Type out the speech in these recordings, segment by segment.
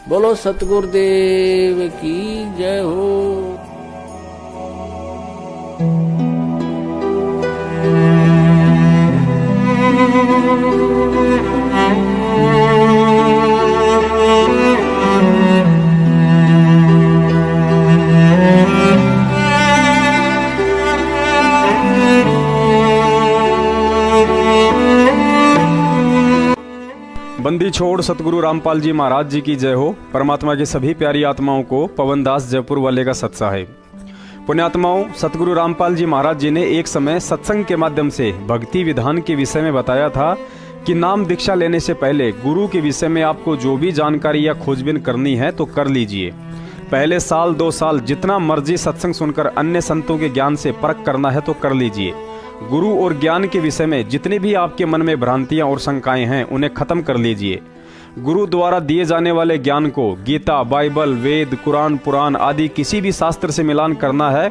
बोलो सतगुरुदेव की जय हो। बंदी छोड़ सतगुरु रामपाल जी महाराज जी की जय हो। परमात्मा की सभी प्यारी आत्माओं को पवनदास जयपुर वाले का सत्साहेब। पुण्यात्माओं, सतगुरु रामपाल जी महाराज जी ने एक समय सत्संग के माध्यम से भक्ति विधान के विषय में बताया था कि नाम दीक्षा लेने से पहले गुरु के विषय में आपको जो भी जानकारी या खोजबीन करनी है तो कर लीजिए। पहले साल 2 साल जितना मर्जी सत्संग सुनकर अन्य संतों के ज्ञान से परख करना है तो कर लीजिए। गुरु और ज्ञान के विषय में जितने भी आपके मन में भ्रांतियां और शंकाएं हैं उन्हें खत्म कर लीजिए। गुरु द्वारा दिए जाने वाले ज्ञान को गीता, बाइबल, वेद, कुरान, पुराण आदि किसी भी शास्त्र से मिलान करना है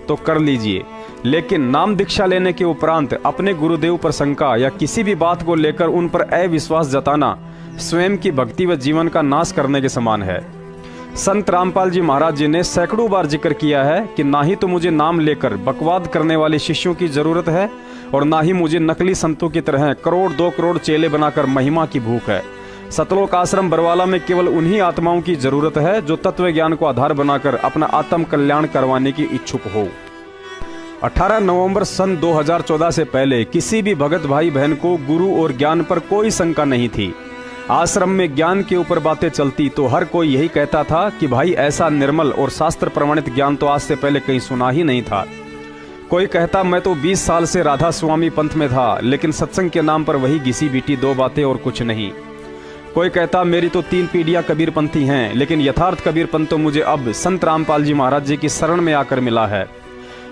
तो कर लीजिए। लेकिन नाम दीक्षा लेने के उपरांत अपने गुरुदेव पर शंका या किसी भी बात को लेकर उन पर अविश्वास जताना स्वयं की भक्ति व जीवन का नाश करने के समान है। संत रामपाल जी महाराज जी ने सैकड़ों बार जिक्र किया है कि ना ही तो मुझे नाम लेकर बकवाद करने वाले शिष्यों की जरूरत है और ना ही मुझे नकली संतों की तरह करोड़ 2 करोड़ चेले बनाकर महिमा की भूख है। सतलोक आश्रम बरवाला में केवल उन्हीं आत्माओं की जरूरत है जो तत्व ज्ञान को आधार बनाकर अपना आत्म कल्याण करवाने की इच्छुक हो। 18 नवंबर सन 2014 से पहले किसी भी भगत भाई बहन को गुरु और ज्ञान पर कोई शंका नहीं थी। आश्रम में ज्ञान के ऊपर बातें चलती तो हर कोई यही कहता था कि भाई ऐसा निर्मल और शास्त्र प्रमाणित ज्ञान तो आज से पहले कहीं सुना ही नहीं था। कोई कहता मैं तो 20 साल से राधा स्वामी पंथ में था, लेकिन सत्संग के नाम पर वही घिसी बीटी 2 बातें और कुछ नहीं। कोई कहता मेरी तो 3 पीढ़ियां कबीरपंथी हैं, लेकिन यथार्थ कबीरपंथ तो मुझे अब संत रामपाल जी महाराज जी की शरण में आकर मिला है।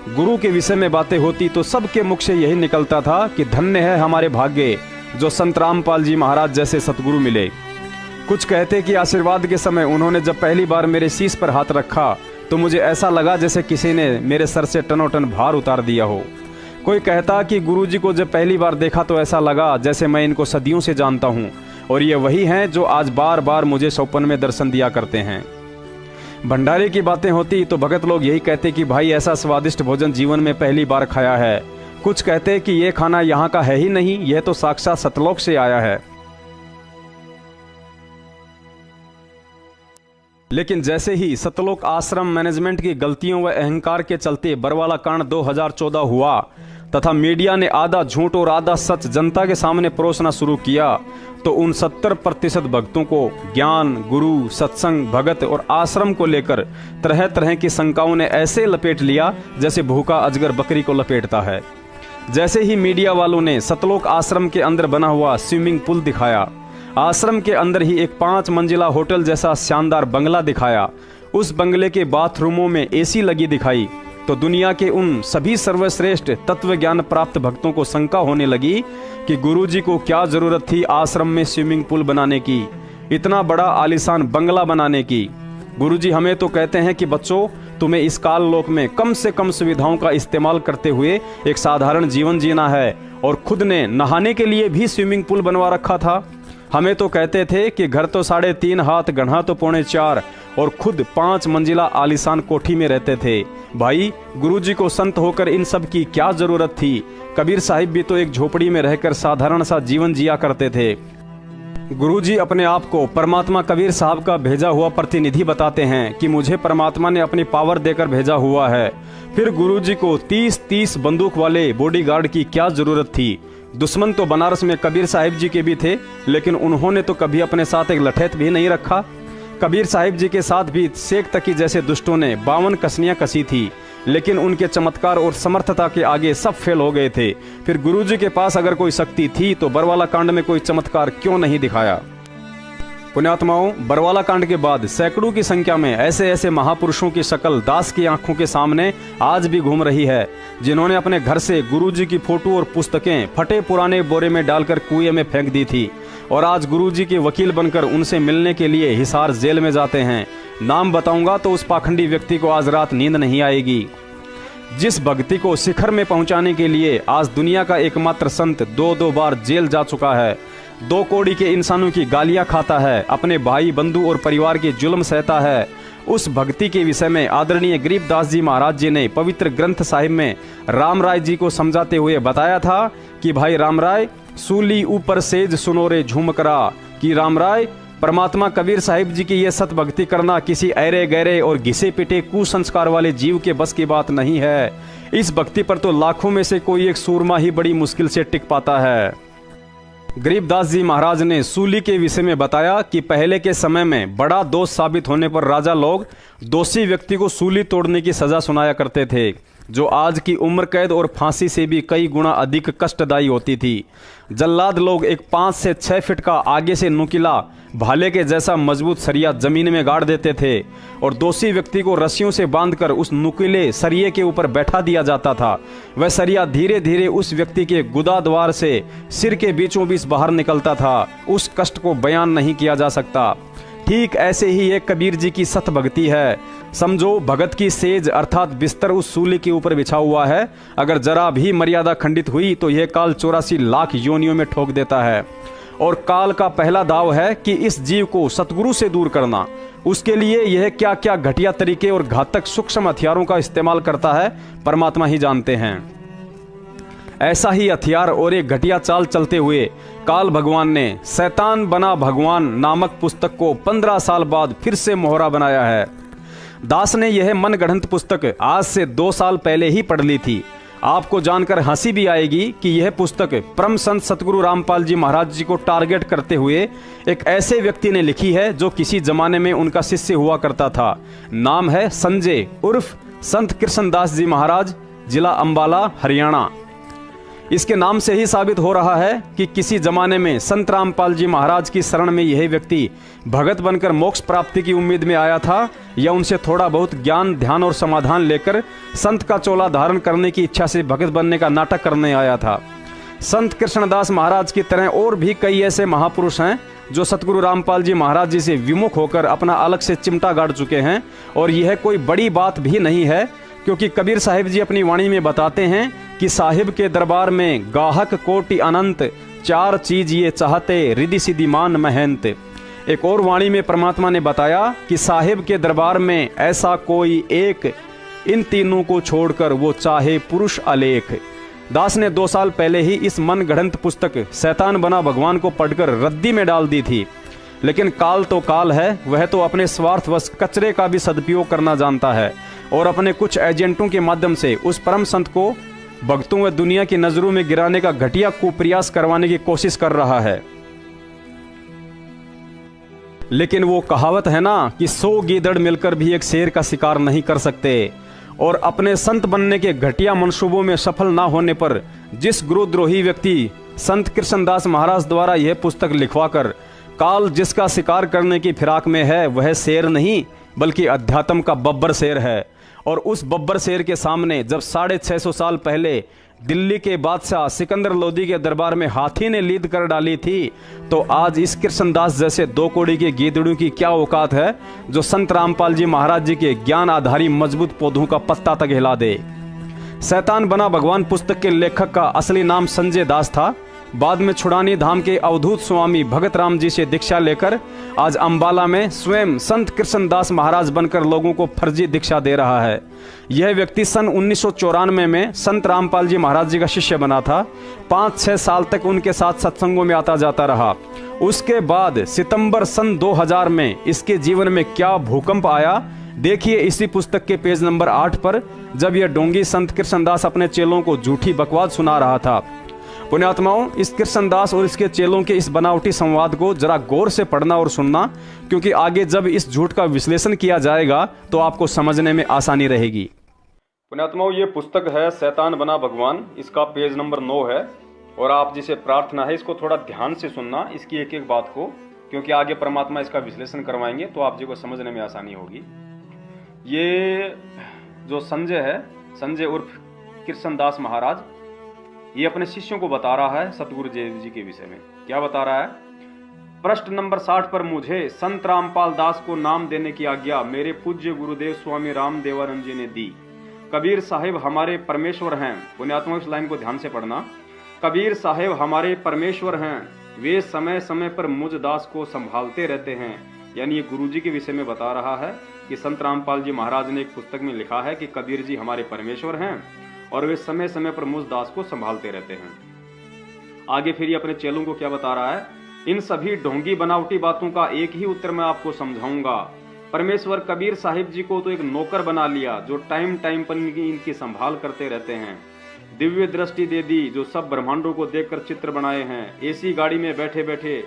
गुरु के विषय में बातें होती तो सबके मुख से यही निकलता था कि धन्य है हमारे भाग्य जो संत रामपाल जी महाराज जैसे सतगुरु मिले। कुछ कहते कि आशीर्वाद के समय उन्होंने जब पहली बार मेरे शीश पर हाथ रखा तो मुझे ऐसा लगा जैसे किसी ने मेरे सर से टनोटन भार उतार दिया हो। कोई कहता कि गुरुजी को जब पहली बार देखा तो ऐसा लगा जैसे मैं इनको सदियों से जानता हूँ और ये वही हैं जो आज बार बार मुझे सौपन में दर्शन दिया करते हैं। भंडारे की बातें होती तो भगत लोग यही कहते कि भाई ऐसा स्वादिष्ट भोजन जीवन में पहली बार खाया है। कुछ कहते कि ये खाना यहाँ का है ही नहीं, यह तो साक्षात सतलोक से आया है। लेकिन जैसे ही सतलोक आश्रम मैनेजमेंट की गलतियों व अहंकार के चलते बरवाला कांड 2014 हुआ तथा मीडिया ने आधा झूठ और आधा सच जनता के सामने परोसना शुरू किया तो उन 70% भक्तों को ज्ञान, गुरु, सत्संग, भगत और आश्रम को लेकर तरह तरह की शंकाओं ने ऐसे लपेट लिया जैसे भूखा अजगर बकरी को लपेटता है। जैसे ही मीडिया वालों ने सतलोक आश्रम के अंदर बना हुआ स्विमिंग पूल दिखाया, आश्रम के अंदर ही एक 5 मंजिला होटल जैसा शानदार बंगला दिखाया, उस बंगले के बाथरूमों में एसी लगी दिखाई, तो दुनिया के उन सभी सर्वश्रेष्ठ तत्व ज्ञान प्राप्त भक्तों को शंका होने लगी कि गुरुजी को क्या जरूरत थी आश्रम में स्विमिंग पूल बनाने की, इतना बड़ा आलीशान बंगला बनाने की। गुरुजी हमें तो कहते हैं कि बच्चों, तुम्हें इस काल लोक में कम से कम सुविधाओं का इस्तेमाल करते हुए एक साधारण जीवन जीना है, और खुद ने नहाने के लिए भी स्विमिंग पूल बनवा रखा था। हमें तो कहते थे कि घर तो 3.5 हाथ, गढ़ा तो 3.25 और खुद 5 मंजिला आलीशान कोठी में रहते थे। भाई, गुरुजी को संत होकर इन सब की क्या जरूरत थी? कबीर साहिब भी तो एक झोपड़ी में रहकर साधारण सा जीवन जिया करते थे। गुरुजी अपने आप को परमात्मा कबीर साहब का भेजा हुआ प्रतिनिधि बताते हैं कि मुझे परमात्मा ने अपनी पावर देकर भेजा हुआ है। फिर गुरुजी को 30-30 बंदूक वाले बॉडीगार्ड की क्या जरूरत थी? दुश्मन तो बनारस में कबीर साहिब जी के भी थे, लेकिन उन्होंने तो कभी अपने साथ एक लठैत भी नहीं रखा। कबीर साहिब जी के साथ भी शेख तकी जैसे दुष्टों ने 52 कसनियां कसी थी, लेकिन उनके चमत्कार और समर्थता के आगे सब फेल हो गए थे। फिर गुरुजी के पास अगर कोई शक्ति थी तो बरवाला कांड में कोई चमत्कार क्यों नहीं दिखाया? पुण्यात्माओं, बरवाला कांड के बाद सैकड़ों की संख्या में ऐसे ऐसे महापुरुषों की शक्ल दास की आंखों के सामने आज भी घूम रही है, जिन्होंने अपने घर से गुरुजी की फोटो और पुस्तकें फटे पुराने बोरे में डालकर कुएं में फेंक दी थी और आज गुरुजी के वकील बनकर उनसे मिलने के लिए हिसार जेल में जाते हैं। नाम बताऊंगा तो उस पाखंडी व्यक्ति को आज रात नींद नहीं आएगी। जिस भक्ति को शिखर में पहुंचाने के लिए आज दुनिया का एकमात्र संत 2-2 बार जेल जा चुका है, दो कौड़ी के इंसानों की गालियां खाता है, अपने भाई बंधु और परिवार के जुल्म सहता है, उस भक्ति के विषय में आदरणीय गरीबदास जी महाराज जी ने पवित्र ग्रंथ साहिब में राम राय जी को समझाते हुए बताया था कि भाई राम राय, सूली ऊपर सेज सुनो रे झूम करा, कि राम राय, परमात्मा कबीर साहिब जी की ये सत भक्ति करना किसी ऐरे गहरे और घिसे पिटे कुसंस्कार वाले जीव के बस की बात नहीं है। इस भक्ति पर तो लाखों में से कोई एक सूरमा ही बड़ी मुश्किल से टिक पाता है। गरीबदास जी महाराज ने सूली के विषय में बताया कि पहले के समय में बड़ा दोष साबित होने पर राजा लोग दोषी व्यक्ति को सूली तोड़ने की सजा सुनाया करते थे, जो आज की उम्र कैद और फांसी से भी कई गुना अधिक कष्टदायी होती थी। जल्लाद लोग एक 5 से 6 फीट का आगे से नुकीला भाले के जैसा मजबूत सरिया जमीन में गाड़ देते थे और दोषी व्यक्ति को रस्सियों से बांधकर उस नुकीले सरिये के ऊपर बैठा दिया जाता था। वह सरिया धीरे धीरे उस व्यक्ति के गुदा द्वार से सिर के बीचों बीच बाहर निकलता था। उस कष्ट को बयान नहीं किया जा सकता। ठीक ऐसे ही एक कबीर जी की सत भक्ति है। समझो भगत की सेज अर्थात बिस्तर उस सूली के ऊपर बिछा हुआ है। अगर जरा भी मर्यादा खंडित हुई तो यह काल 84 लाख योनियों में ठोक देता है। और काल का पहला दाव है कि इस जीव को सतगुरु से दूर करना। उसके लिए यह क्या क्या घटिया तरीके और घातक सूक्ष्म हथियारों का इस्तेमाल करता है, परमात्मा ही जानते हैं। ऐसा ही हथियार और एक घटिया चाल चलते हुए काल भगवान ने शैतान बना भगवान नामक पुस्तक को 15 साल बाद फिर से मोहरा बनाया है। दास ने यह मनगढ़ंत पुस्तक आज से 2 साल पहले ही पढ़ ली थी। आपको जानकर हंसी भी आएगी कि यह पुस्तक परम संत सतगुरु रामपाल जी महाराज जी को टारगेट करते हुए एक ऐसे व्यक्ति ने लिखी है जो किसी जमाने में उनका शिष्य हुआ करता था। नाम है संजय उर्फ संत कृष्णदास जी महाराज, जिला अंबाला, हरियाणा। इसके नाम से ही साबित हो रहा है कि किसी जमाने में संत रामपाल जी महाराज की शरण में यह व्यक्ति भगत बनकर मोक्ष प्राप्ति की उम्मीद में आया था, या उनसे थोड़ा बहुत ज्ञान, ध्यान और समाधान लेकर संत का चोला धारण करने की इच्छा से भगत बनने का नाटक करने आया था। संत कृष्णदास महाराज की तरह और भी कई ऐसे महापुरुष हैं जो सतगुरु रामपाल जी महाराज जी से विमुख होकर अपना अलग से चिमटा गाड़ चुके हैं। और यह कोई बड़ी बात भी नहीं है, क्योंकि कबीर साहिब जी अपनी वाणी में बताते हैं कि साहिब के दरबार में गाहक कोटि अनंत, 4 चीज ये चाहते, रिद्धि सिद्धि मान महंत। एक और वाणी में परमात्मा ने बताया कि साहिब के दरबार में ऐसा कोई एक, इन तीनों को छोड़कर वो चाहे पुरुष अलेख। दास ने 2 साल पहले ही इस मनगढ़ंत पुस्तक शैतान बना भगवान को पढ़कर रद्दी में डाल दी थी। लेकिन काल तो काल है, वह तो अपने स्वार्थवश कचरे का भी सदुपयोग करना जानता है और अपने कुछ एजेंटों के माध्यम से उस परम संत को भक्तों व दुनिया की नजरों में गिराने का घटिया कुप्रयास करवाने की कोशिश कर रहा है। लेकिन वो कहावत है ना कि 100 गीदड़ मिलकर भी एक शेर का शिकार नहीं कर सकते। और अपने संत बनने के घटिया मंसूबों में सफल ना होने पर जिस गुरुद्रोही व्यक्ति संत कृष्णदास महाराज द्वारा यह पुस्तक लिखवाकर काल जिसका शिकार करने की फिराक में है, वह शेर नहीं बल्कि अध्यात्म का बब्बर शेर है। और उस बब्बर शेर के सामने जब 650 साल पहले दिल्ली के बादशाह सिकंदर लोदी के दरबार में हाथी ने लीद कर डाली थी, तो आज इस कृष्णदास जैसे 2 कौड़ी के गीदड़ों की क्या औकात है जो संत रामपाल जी महाराज जी के ज्ञान आधारी मजबूत पौधों का पत्ता तक हिला दे। शैतान बना भगवान पुस्तक के लेखक का असली नाम संजय दास था। बाद में छुड़ानी धाम के अवधूत स्वामी भगत राम जी से दीक्षा लेकर आज अंबाला में स्वयं संत कृष्णदास महाराज बनकर लोगों को फर्जी दीक्षा दे रहा है। यह व्यक्ति सन 1994 में संत रामपाल जी महाराज जी का शिष्य बना था। 5-6 साल तक उनके साथ सत्संगों में आता जाता रहा। उसके बाद सितंबर सन 2000 में इसके जीवन में क्या भूकंप आया, देखिए इसी पुस्तक के पेज नंबर 8 पर, जब यह डोंगी संत कृष्णदास अपने चेलों को झूठी बकवास सुना रहा था। पुण्यात्माओं, इस कृष्णदास और इसके चेलों के इस बनावटी संवाद को जरा गौर से पढ़ना और सुनना, क्योंकि आगे जब इस झूठ का विश्लेषण किया जाएगा तो आपको समझने में आसानी रहेगी। पुण्यात्माओं, ये पुस्तक है शैतान बना भगवान, इसका पेज नंबर 9 है। और आप जिसे प्रार्थना है इसको थोड़ा ध्यान से सुनना, इसकी एक एक बात को, क्योंकि आगे परमात्मा इसका विश्लेषण करवाएंगे तो आप जी को समझने में आसानी होगी। ये जो संजय है, संजय उर्फ कृष्णदास महाराज, ये अपने शिष्यों को बता रहा है सतगुरु देव जी के विषय में। क्या बता रहा है? पृष्ठ नंबर 60 पर, मुझे संत रामपाल दास को नाम देने की आज्ञा मेरे पूज्य गुरुदेव स्वामी राम देवानंद जी ने दी। कबीर साहिब हमारे परमेश्वर हैं। पुण्यात्मा, इस लाइन को ध्यान से पढ़ना। कबीर साहिब हमारे परमेश्वर हैं, वे समय समय पर मुझ दास को संभालते रहते हैं। यानी ये गुरुजी के विषय में बता रहा है कि संत रामपाल जी महाराज ने एक पुस्तक में लिखा है कि कबीर जी हमारे परमेश्वर हैं और वे समय समय पर मुझ दास को संभालते रहते हैं। आगे फिर ये अपने चेलों को क्या बता रहा है, इन सभी ढोंगी बनावटी बातों का एक ही उत्तर मैं आपको समझाऊंगा। परमेश्वर कबीर साहिब जी को तो एक नौकर बना लिया जो टाइम टाइम पर इनकी संभाल करते रहते हैं। दिव्य दृष्टि दे दी जो सब ब्रह्मांडों को देखकर चित्र बनाए हैं। एसी गाड़ी में बैठे बैठे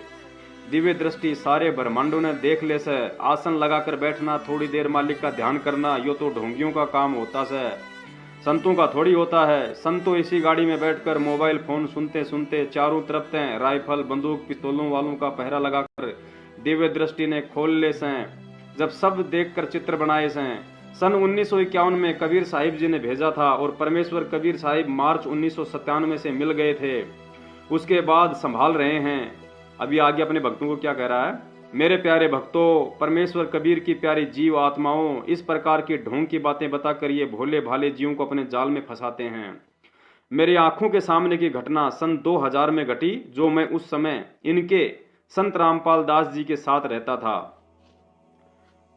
दिव्य दृष्टि सारे ब्रह्मांडों ने देख ले से। आसन लगाकर बैठना, थोड़ी देर मालिक का ध्यान करना, यो तो ढोंगियों का काम होता से, संतों का थोड़ी होता है। संतों इसी गाड़ी में बैठकर मोबाइल फोन सुनते सुनते चारों तरफ से राइफल बंदूक पिस्तौलों वालों का पहरा लगाकर दिव्य दृष्टि ने खोल ले से। जब सब देखकर चित्र बनाए से। सन 1951 में कबीर साहिब जी ने भेजा था और परमेश्वर कबीर साहिब मार्च 1997 से मिल गए थे। उसके बाद संभाल रहे हैं। अभी आगे अपने भक्तों को क्या कह रहा है, मेरे प्यारे भक्तों, परमेश्वर कबीर की प्यारी जीव आत्माओं, इस प्रकार की ढोंग की बातें बताकर ये भोले भाले जीवों को अपने जाल में फंसाते हैं। मेरी आंखों के सामने की घटना सन 2000 में घटी, जो मैं उस समय इनके संत रामपाल दास जी के साथ रहता था।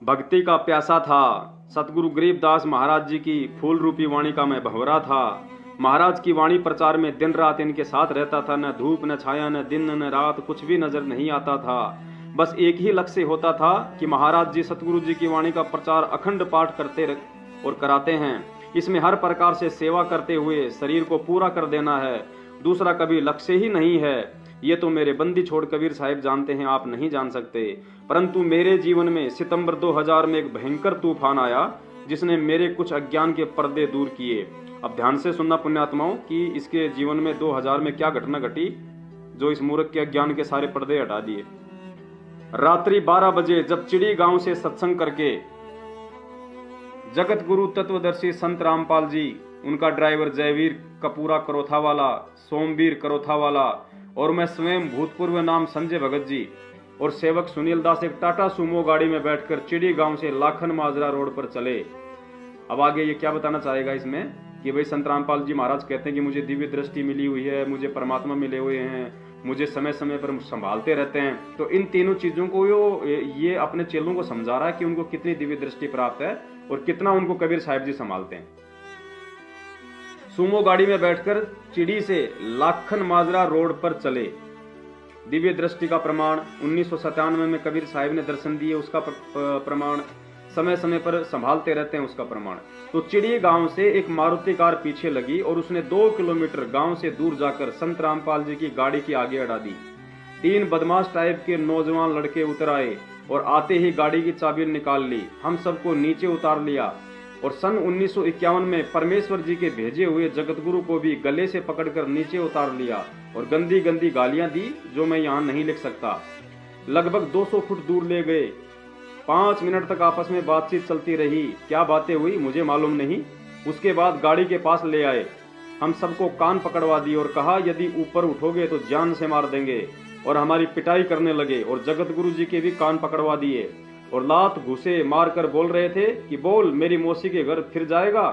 भक्ति का प्यासा था। सतगुरु गरीबदास महाराज जी की फूल रूपी वाणी का मैं भंवरा था। महाराज की वाणी प्रचार में दिन रात इनके साथ रहता था। न धूप न छाया, न दिन न रात, कुछ भी नजर नहीं आता था। बस एक ही लक्ष्य होता था कि महाराज जी सतगुरु जी की वाणी का प्रचार अखंड पाठ करते और कराते हैं। इसमें हर प्रकार से सेवा करते हुए शरीर को पूरा कर देना है। दूसरा कभी लक्ष्य ही नहीं है। ये तो मेरे बंदी छोड़ कबीर साहिब जानते हैं, आप नहीं जान सकते। परंतु मेरे जीवन में सितंबर 2000 में एक भयंकर तूफान आया जिसने मेरे कुछ अज्ञान के पर्दे दूर किए। अब ध्यान से सुनना पुण्यात्माओं कि इसके जीवन में 2000 में क्या घटना घटी जो इस मूर्ख के अज्ञान के सारे पर्दे हटा दिए। रात्रि 12 बजे जब चिड़ी गांव से सत्संग करके जगत गुरु तत्वदर्शी संत रामपाल जी, उनका ड्राइवर जयवीर कपूरा करोथा वाला, सोमवीर करोथा वाला और मैं स्वयं भूतपूर्व नाम संजय भगत जी और सेवक सुनील दास एक टाटा सुमो गाड़ी में बैठकर चिड़ी गांव से लाखन माजरा रोड पर चले। अब आगे ये क्या बताना चाहेगा इसमें कि भाई संत रामपाल जी महाराज कहते हैं कि मुझे दिव्य दृष्टि मिली हुई है, मुझे परमात्मा मिले हुए हैं, मुझे समय समय पर संभालते रहते हैं। तो इन तीनों चीजों को ये अपने चेलों को समझा रहा है कि उनको कितनी दिव्य दृष्टि प्राप्त है और कितना उनको कबीर साहिब जी संभालते हैं। सुमो गाड़ी में बैठकर चिड़ी से लाखन माजरा रोड पर चले। दिव्य दृष्टि का प्रमाण 1997 में कबीर साहिब ने दर्शन दिए, उसका प्रमाण समय समय पर संभालते रहते हैं, उसका प्रमाण। तो चिड़ी गांव से एक मारुति कार पीछे लगी और उसने 2 किलोमीटर गांव से दूर जाकर संत रामपाल जी की गाड़ी की आगे अड़ा दी। 3 बदमाश टाइप के नौजवान लड़के उतर आए और आते ही गाड़ी की चाबी निकाल ली। हम सबको नीचे उतार लिया और सन 1951 में परमेश्वर जी के भेजे हुए जगतगुरु को भी गले से पकड़कर नीचे उतार लिया और गंदी गंदी गालियां दी जो मैं यहाँ नहीं लिख सकता। लगभग 200 फुट दूर ले गए। 5 मिनट तक आपस में बातचीत चलती रही। क्या बातें हुई मुझे मालूम नहीं। उसके बाद गाड़ी के पास ले आए। हम सबको कान पकड़वा दी और कहा यदि ऊपर उठोगे तो जान से मार देंगे और हमारी पिटाई करने लगे और जगतगुरु जी के भी कान पकड़वा दिए और लात घुसे मार कर बोल रहे थे कि बोल मेरी मौसी के घर फिर जाएगा।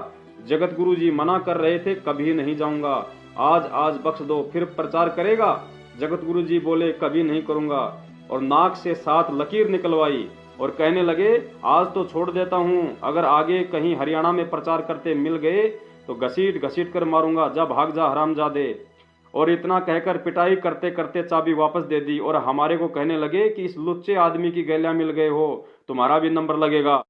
जगतगुरु जी मना कर रहे थे, कभी नहीं जाऊंगा, आज बख्श दो, फिर प्रचार करेगा। जगतगुरु जी बोले कभी नहीं करूंगा और नाक से 7 लकीर निकलवाई और कहने लगे आज तो छोड़ देता हूं, अगर आगे कहीं हरियाणा में प्रचार करते मिल गए तो घसीट घसीट कर मारूंगा, जा भाग जा हरामजादे। और इतना कहकर पिटाई करते करते चाबी वापस दे दी और हमारे को कहने लगे कि इस लुच्चे आदमी की गैलियां मिल गए हो, तुम्हारा भी नंबर लगेगा।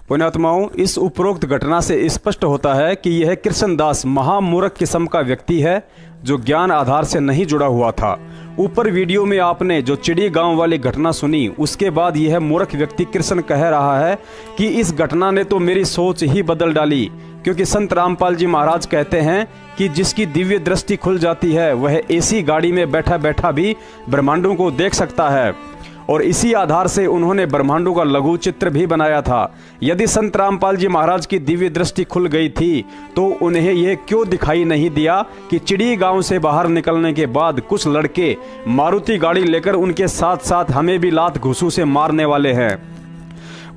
पुण्यात्माओं, इस उपरोक्त घटना से स्पष्ट होता है कि यह कृष्णदास महामूर्ख किस्म का व्यक्ति है जो ज्ञान आधार से नहीं जुड़ा हुआ था। ऊपर वीडियो में आपने जो चिड़ी गांव वाली घटना सुनी, उसके बाद यह मूर्ख व्यक्ति कृष्ण कह रहा है कि इस घटना ने तो मेरी सोच ही बदल डाली, क्योंकि संत रामपाल जी महाराज कहते हैं कि जिसकी दिव्य दृष्टि खुल जाती है वह एसी गाड़ी में बैठा बैठा भी ब्रह्मांडों को देख सकता है। और इसी आधार से उन्होंने ब्रह्मांडों का लघु चित्र भी बनाया था। यदि संत रामपाल जी महाराज की दिव्य दृष्टि खुल गई थी तो उन्हें यह क्यों दिखाई नहीं दिया कि चिड़ी गांव से बाहर निकलने के बाद कुछ लड़के मारुति गाड़ी लेकर उनके साथ साथ हमें भी लात घुसू से मारने वाले हैं।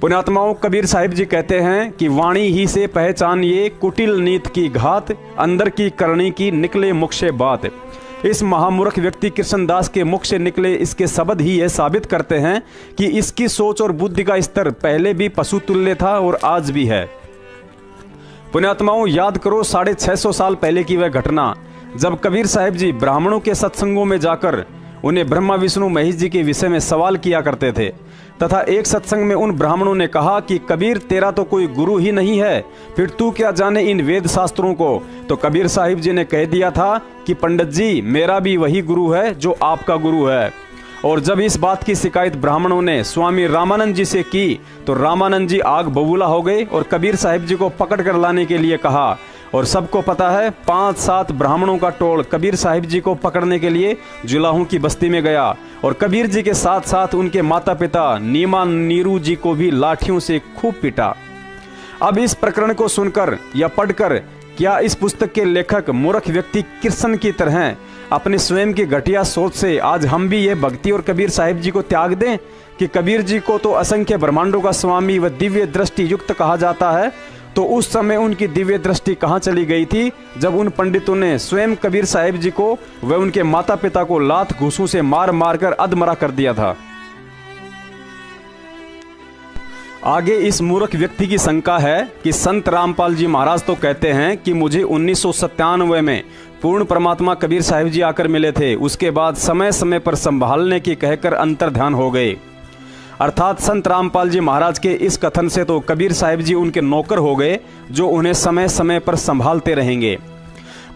पुण्यात्माओं, कबीर साहिब जी कहते हैं कि वाणी ही से पहचान ये कुटिल नीत की घात, अंदर की करनी की निकले मुख से बात। इस महामूर्ख व्यक्ति कृष्णदास के मुख से निकले इसके शब्द ही यह साबित करते हैं कि इसकी सोच और बुद्धि का स्तर पहले भी पशु तुल्य था और आज भी है। पुण्यात्माओं, याद करो 650 साल पहले की वह घटना जब कबीर साहिब जी ब्राह्मणों के सत्संगों में जाकर उन्हें ब्रह्मा विष्णु महेश जी के विषय में सवाल किया करते थे तथा एक सत्संग में उन ब्राह्मणों ने कहा कि कबीर, तेरा तो कोई गुरु ही नहीं है, फिर तू क्या जाने इन वेद शास्त्रों को। तो कबीर साहिब जी ने कह दिया था कि पंडित जी, मेरा भी वही गुरु है जो आपका गुरु है। और जब इस बात की शिकायत ब्राह्मणों ने स्वामी रामानंद जी से की तो रामानंद जी आग बबूला हो गए और कबीर साहिब जी को पकड़ कर लाने के लिए कहा। और सबको पता है 5-7 ब्राह्मणों का टोल कबीर साहिब जी को पकड़ने के लिए जुलाहों की बस्ती में गया और कबीर जी के साथ साथ उनके माता पिता नीमा नीरू जी को भी लाठियों से खूब पीटा। अब इस प्रकरण को सुनकर या पढ़कर क्या इस पुस्तक के लेखक मूर्ख व्यक्ति कृष्ण की तरह अपने स्वयं की घटिया सोच से आज हम भी ये भक्ति और कबीर साहिब जी को त्याग दें कि कबीर जी को तो असंख्य ब्रह्मांडों का स्वामी व दिव्य दृष्टि युक्त कहा जाता है। तो उस समय उनकी दिव्य दृष्टि कहाँ चली गई थी जब उन पंडितों ने स्वयं कबीर साहिब जी को व उनके माता पिता को लात घूसों से मार मार कर अधमरा कर दिया था। आगे इस मूर्ख व्यक्ति की शंका है कि संत रामपाल जी महाराज तो कहते हैं कि मुझे 1997 में पूर्ण परमात्मा कबीर साहिब जी आकर मिले थे, उसके बाद समय समय पर संभालने की कहकर अंतर्ध्यान हो गए। अर्थात संत रामपाल जी महाराज के इस कथन से तो कबीर साहिब जी उनके नौकर हो गए जो उन्हें समय समय पर संभालते रहेंगे।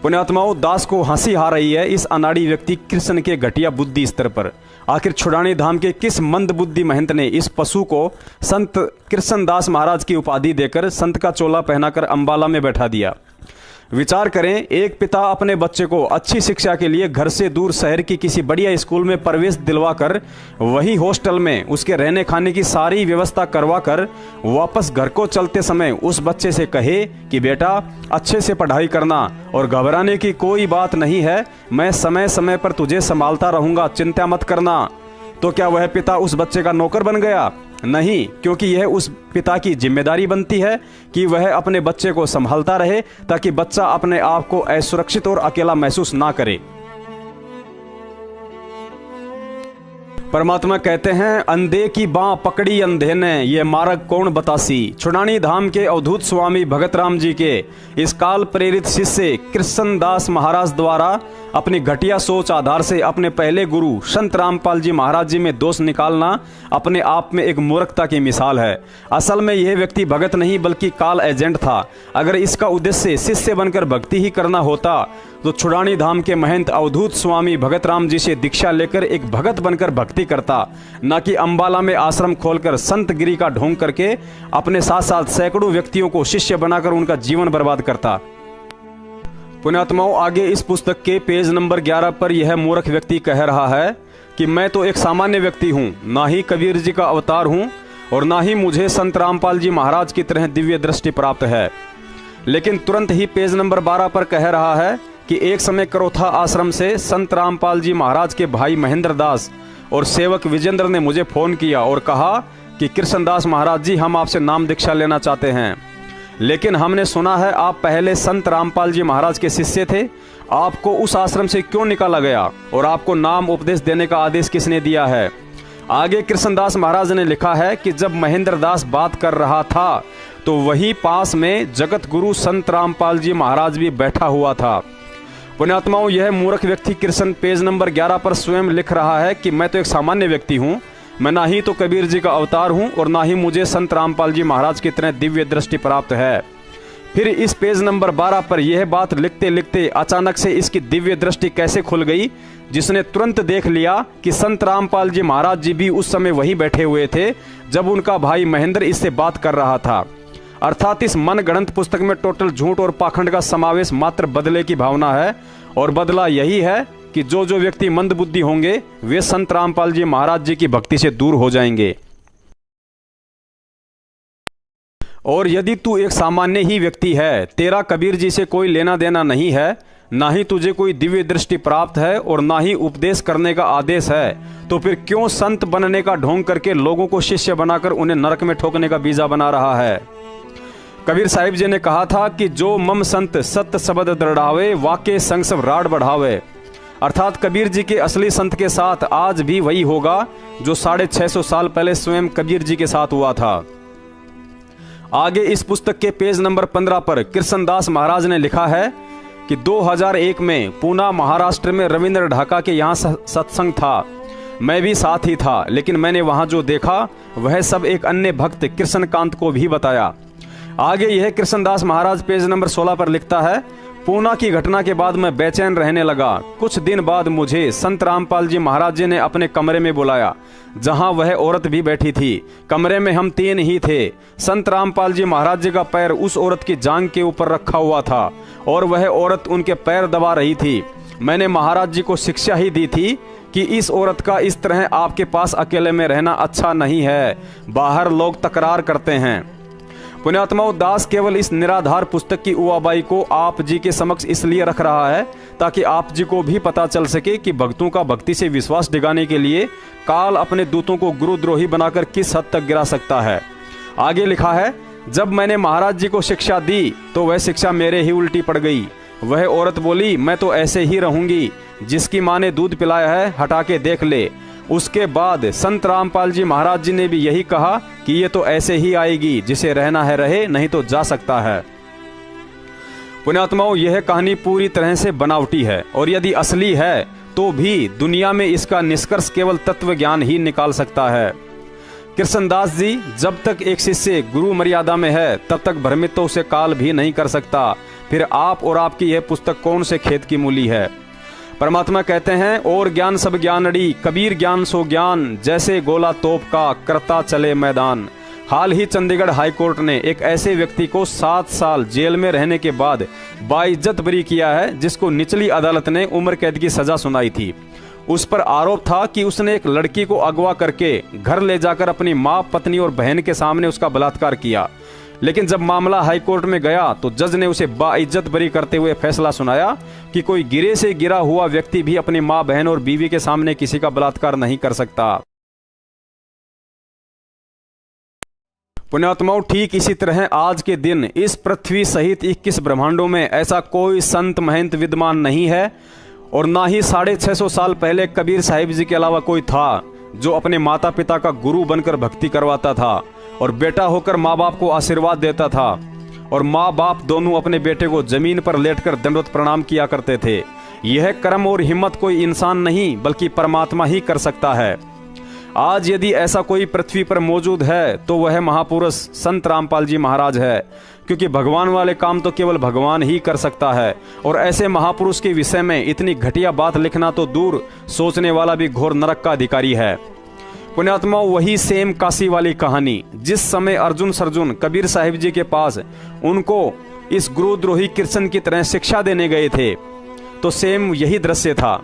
पुण्यात्माओं, दास को हंसी आ रही है इस अनाड़ी व्यक्ति कृष्ण के घटिया बुद्धि स्तर पर। आखिर छुड़ानी धाम के किस मंद बुद्धि महंत ने इस पशु को संत कृष्णदास महाराज की उपाधि देकर संत का चोला पहनाकर अंबाला में बैठा दिया। विचार करें, एक पिता अपने बच्चे को अच्छी शिक्षा के लिए घर से दूर शहर की किसी बढ़िया स्कूल में प्रवेश दिलवाकर वही हॉस्टल में उसके रहने खाने की सारी व्यवस्था करवाकर वापस घर को चलते समय उस बच्चे से कहे कि बेटा अच्छे से पढ़ाई करना और घबराने की कोई बात नहीं है, मैं समय समय पर तुझे संभालता रहूंगा, चिंता मत करना। तो क्या वह पिता उस बच्चे का नौकर बन गया? नहीं, क्योंकि यह उस पिता की जिम्मेदारी बनती है कि वह अपने बच्चे को संभालता रहे ताकि बच्चा अपने आप को असुरक्षित और अकेला महसूस ना करे। परमात्मा कहते हैं, अंधे की बाँ पकड़ी अंधे ने, ये मार्ग कौन बतासी। छुड़ानी धाम के अवधूत स्वामी भगत राम जी के इस काल प्रेरित शिष्य कृष्णदास महाराज द्वारा अपनी घटिया सोच आधार से अपने पहले गुरु संत रामपाल जी महाराज जी में दोष निकालना अपने आप में एक मूर्खता की मिसाल है। असल में यह व्यक्ति भगत नहीं बल्कि काल एजेंट था। अगर इसका उद्देश्य शिष्य बनकर भक्ति ही करना होता तो छुड़ानी धाम के महंत अवधूत स्वामी भगत राम जी से दीक्षा लेकर एक भगत बनकर भक्ति करता, न कि अंबाला में आश्रम खोलकर संत गिरी का ढोंग करके अपने साथ साथ सैकड़ों व्यक्तियों को शिष्य बनाकर उनका जीवन बर्बाद करता। पुण्यात्माओं, आगे इस पुस्तक के पेज नंबर 11 पर यह मूर्ख व्यक्ति कह रहा है कि मैं तो एक सामान्य व्यक्ति हूँ, ना ही कबीर जी का अवतार हूँ और ना ही मुझे संत रामपाल जी महाराज की तरह दिव्य दृष्टि प्राप्त है। लेकिन तुरंत ही पेज नंबर 12 पर कह रहा है कि एक समय करोथा आश्रम से संत रामपाल जी महाराज के भाई महेंद्र दास और सेवक विजेंद्र ने मुझे फोन किया और कहा कि कृष्णदास महाराज जी, हम आपसे नाम दीक्षा लेना चाहते हैं, लेकिन हमने सुना है आप पहले संत रामपाल जी महाराज के शिष्य थे, आपको उस आश्रम से क्यों निकाला गया और आपको नाम उपदेश देने का आदेश किसने दिया है। आगे कृष्णदास महाराज ने लिखा है कि जब महेंद्र दास बात कर रहा था तो वही पास में जगत गुरु संत रामपाल जी महाराज भी बैठा हुआ था। पुण्यात्माओं, यह मूर्ख व्यक्ति कृष्ण पेज नंबर 11 पर स्वयं लिख रहा है कि मैं तो एक सामान्य व्यक्ति हूँ, मैं ना ही तो कबीर जी का अवतार हूँ और ना ही मुझे संत रामपाल जी महाराज की तरह दिव्य दृष्टि प्राप्त है। फिर इस पेज नंबर 12 पर यह बात लिखते लिखते अचानक से इसकी दिव्य दृष्टि कैसे खुल गई, जिसने तुरंत देख लिया कि संत रामपाल जी महाराज जी भी उस समय वहीं बैठे हुए थे जब उनका भाई महेंद्र इससे बात कर रहा था। अर्थात इस मनगढ़ंत पुस्तक में टोटल झूठ और पाखंड का समावेश मात्र बदले की भावना है और बदला यही है कि जो जो व्यक्ति मंद बुद्धि होंगे वे संत रामपाल जी महाराज जी की भक्ति से दूर हो जाएंगे। और यदि तू एक सामान्य ही व्यक्ति है, तेरा कबीर जी से कोई लेना देना नहीं है, ना ही तुझे कोई दिव्य दृष्टि प्राप्त है और ना ही उपदेश करने का आदेश है, तो फिर क्यों संत बनने का ढोंग करके लोगों को शिष्य बनाकर उन्हें नरक में ठोकने का बीजा बना रहा है। कबीर साहिब जी ने कहा था कि जो मम संत सत्य शब्द दृढ़ावे, वाके संग सब राड बढ़ावे। अर्थात कबीर जी के असली संत के साथ आज भी वही होगा जो 650 साल पहले स्वयं कबीर जी के साथ हुआ था। आगे इस पुस्तक के पेज नंबर 15 पर कृष्णदास महाराज ने लिखा है कि 2001 में पूना महाराष्ट्र में रविंद्र ढाका के यहाँ सत्संग था। मैं भी साथ ही था, लेकिन मैंने वहाँ जो देखा वह सब एक अन्य भक्त कृष्णकांत को भी बताया। आगे यह कृष्णदास महाराज पेज नंबर 16 पर लिखता है, पूना की घटना के बाद मैं बेचैन रहने लगा। कुछ दिन बाद मुझे संत रामपाल जी महाराज जी ने अपने कमरे में बुलाया, जहां वह औरत भी बैठी थी। कमरे में हम 3 ही थे। संत रामपाल जी महाराज जी का पैर उस औरत की जांघ के ऊपर रखा हुआ था और वह औरत उनके पैर दबा रही थी। मैंने महाराज जी को शिक्षा ही दी थी कि इस औरत का इस तरह आपके पास अकेले में रहना अच्छा नहीं है, बाहर लोग तकरार करते हैं। पुण्यात्माओं, दास केवल इस निराधार पुस्तक की उवाबाई को आप जी के समक्ष इसलिए रख रहा है ताकि आप जी को भी पता चल सके कि भक्तों का भक्ति से विश्वास दिगाने के लिए काल अपने दूतों को गुरुद्रोही बनाकर किस हद तक गिरा सकता है। आगे लिखा है, जब मैंने महाराज जी को शिक्षा दी तो वह शिक्षा मेरे ही उल्टी पड़ गई। वह औरत बोली, मैं तो ऐसे ही रहूंगी, जिसकी माँ ने दूध पिलाया है हटा के देख ले। उसके बाद संत रामपाल जी महाराज जी ने भी यही कहा कि ये तो ऐसे ही आएगी, जिसे रहना है रहे, नहीं तो जा सकता है। पुण्यात्माओं, यह कहानी पूरी तरह से बनावटी है और यदि असली है तो भी दुनिया में इसका निष्कर्ष केवल तत्व ज्ञान ही निकाल सकता है। कृष्णदास जी, जब तक एक शिष्य गुरु मर्यादा में है तब तक भ्रमित तो उसे काल भी नहीं कर सकता। फिर आप और आपकी यह पुस्तक कौन से खेत की मूली है। परमात्मा कहते हैं, और ज्ञान सब ज्ञानड़ी, कबीर ज्ञान सो ज्ञान, जैसे गोला तोप का करता चले मैदान। हाल ही चंडीगढ़ हाईकोर्ट ने एक ऐसे व्यक्ति को 7 साल जेल में रहने के बाद बाइज्जत बरी किया है, जिसको निचली अदालत ने उम्र कैद की सजा सुनाई थी। उस पर आरोप था कि उसने एक लड़की को अगवा करके घर ले जाकर अपनी माँ, पत्नी और बहन के सामने उसका बलात्कार किया। लेकिन जब मामला हाईकोर्ट में गया तो जज ने उसे बाइज्जत बरी करते हुए फैसला सुनाया कि कोई गिरे से गिरा हुआ व्यक्ति भी अपनी माँ, बहन और बीवी के सामने किसी का बलात्कार नहीं कर सकता। पुण्यात्माओं, ठीक इसी तरह आज के दिन इस पृथ्वी सहित 21 ब्रह्मांडों में ऐसा कोई संत महंत विद्यमान नहीं है और ना ही 650 साल पहले कबीर साहिब जी के अलावा कोई था जो अपने माता पिता का गुरु बनकर भक्ति करवाता था और बेटा होकर माँ बाप को आशीर्वाद देता था और माँ बाप दोनों अपने बेटे को जमीन पर लेटकर दंडवत प्रणाम किया करते थे। यह कर्म और हिम्मत कोई इंसान नहीं बल्कि परमात्मा ही कर सकता है। आज यदि ऐसा कोई पृथ्वी पर मौजूद है तो वह महापुरुष संत रामपाल जी महाराज है, क्योंकि भगवान वाले काम तो केवल भगवान ही कर सकता है और ऐसे महापुरुष के विषय में इतनी घटिया बात लिखना तो दूर, सोचने वाला भी घोर नरक का अधिकारी है। पुण्यात्माओं, वही सेम काशी वाली कहानी, जिस समय अर्जुन सरजुन कबीर साहिब जी के पास उनको इस गुरुद्रोही कृष्ण की तरह शिक्षा देने गए थे, तो सेम यही दृश्य था।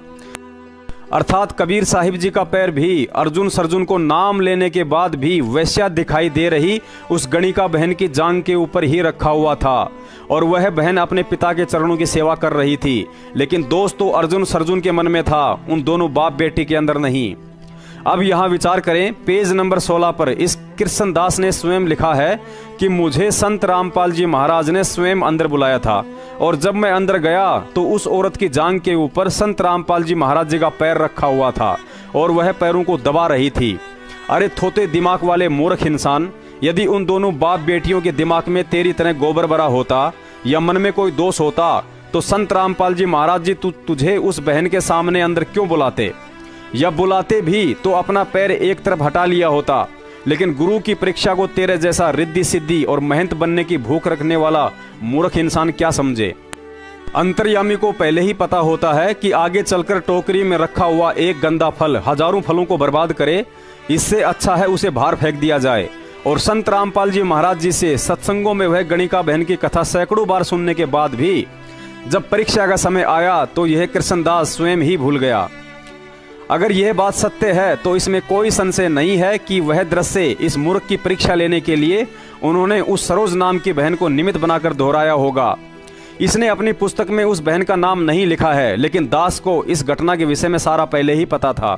अर्थात कबीर साहिब जी का पैर भी अर्जुन सरजुन को नाम लेने के बाद भी वैश्या दिखाई दे रही उस गणिका बहन की जांघ के ऊपर ही रखा हुआ था और वह बहन अपने पिता के चरणों की सेवा कर रही थी। लेकिन दोस्त तो अर्जुन सरजुन के मन में था, उन दोनों बाप बेटी के अंदर नहीं। अब यहाँ विचार करें, पेज नंबर 16 पर इस कृष्णदास ने स्वयं लिखा है कि मुझे संत रामपाल जी महाराज ने स्वयं अंदर बुलाया था और जब मैं अंदर गया तो उस औरत की जांघ के ऊपर संत रामपाल जी महाराज जी का पैर रखा हुआ था और वह पैरों को दबा रही थी। अरे थोते दिमाग वाले मूर्ख इंसान, यदि उन दोनों बाप बेटियों के दिमाग में तेरी तरह गोबर भरा होता या मन में कोई दोष होता तो संत रामपाल जी महाराज जी तुझे उस बहन के सामने अंदर क्यों बुलाते, या बुलाते भी तो अपना पैर एक तरफ हटा लिया होता। लेकिन गुरु की परीक्षा को तेरे जैसा रिद्धि सिद्धि और महंत बनने की भूख रखने वाला मूर्ख इंसान क्या समझे। अंतर्यामी को पहले ही पता होता है कि आगे चलकर टोकरी में रखा हुआ एक गंदा फल हजारों फलों को बर्बाद करे, इससे अच्छा है उसे बाहर फेंक दिया जाए। और संत रामपाल जी महाराज जी से सत्संगों में वह गणिका बहन की कथा सैकड़ों बार सुनने के बाद भी जब परीक्षा का समय आया तो यह कृष्णदास स्वयं ही भूल गया। अगर यह बात सत्य है तो इसमें कोई संशय नहीं है कि वह दृश्य इस मूर्ख की परीक्षा लेने के लिए उन्होंने उस सरोज नाम की बहन को निमित्त बनाकर दोहराया होगा। इसने अपनी पुस्तक में उस बहन का नाम नहीं लिखा है, लेकिन दास को इस घटना के विषय में सारा पहले ही पता था।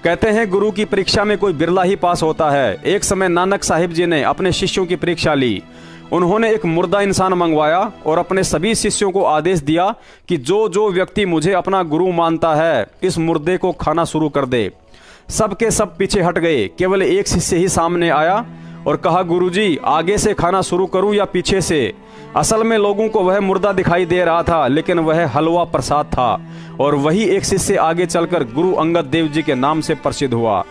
कहते हैं गुरु की परीक्षा में कोई बिरला ही पास होता है। एक समय नानक साहिब जी ने अपने शिष्यों की परीक्षा ली। उन्होंने एक मुर्दा इंसान मंगवाया और अपने सभी शिष्यों को आदेश दिया कि जो जो व्यक्ति मुझे अपना गुरु मानता है इस मुर्दे को खाना शुरू कर दे। सब के सब पीछे हट गए, केवल एक शिष्य ही सामने आया और कहा, गुरुजी आगे से खाना शुरू करूं या पीछे से। असल में लोगों को वह मुर्दा दिखाई दे रहा था, लेकिन वह हलवा प्रसाद था और वही एक शिष्य आगे चलकर गुरु अंगद देव जी के नाम से प्रसिद्ध हुआ।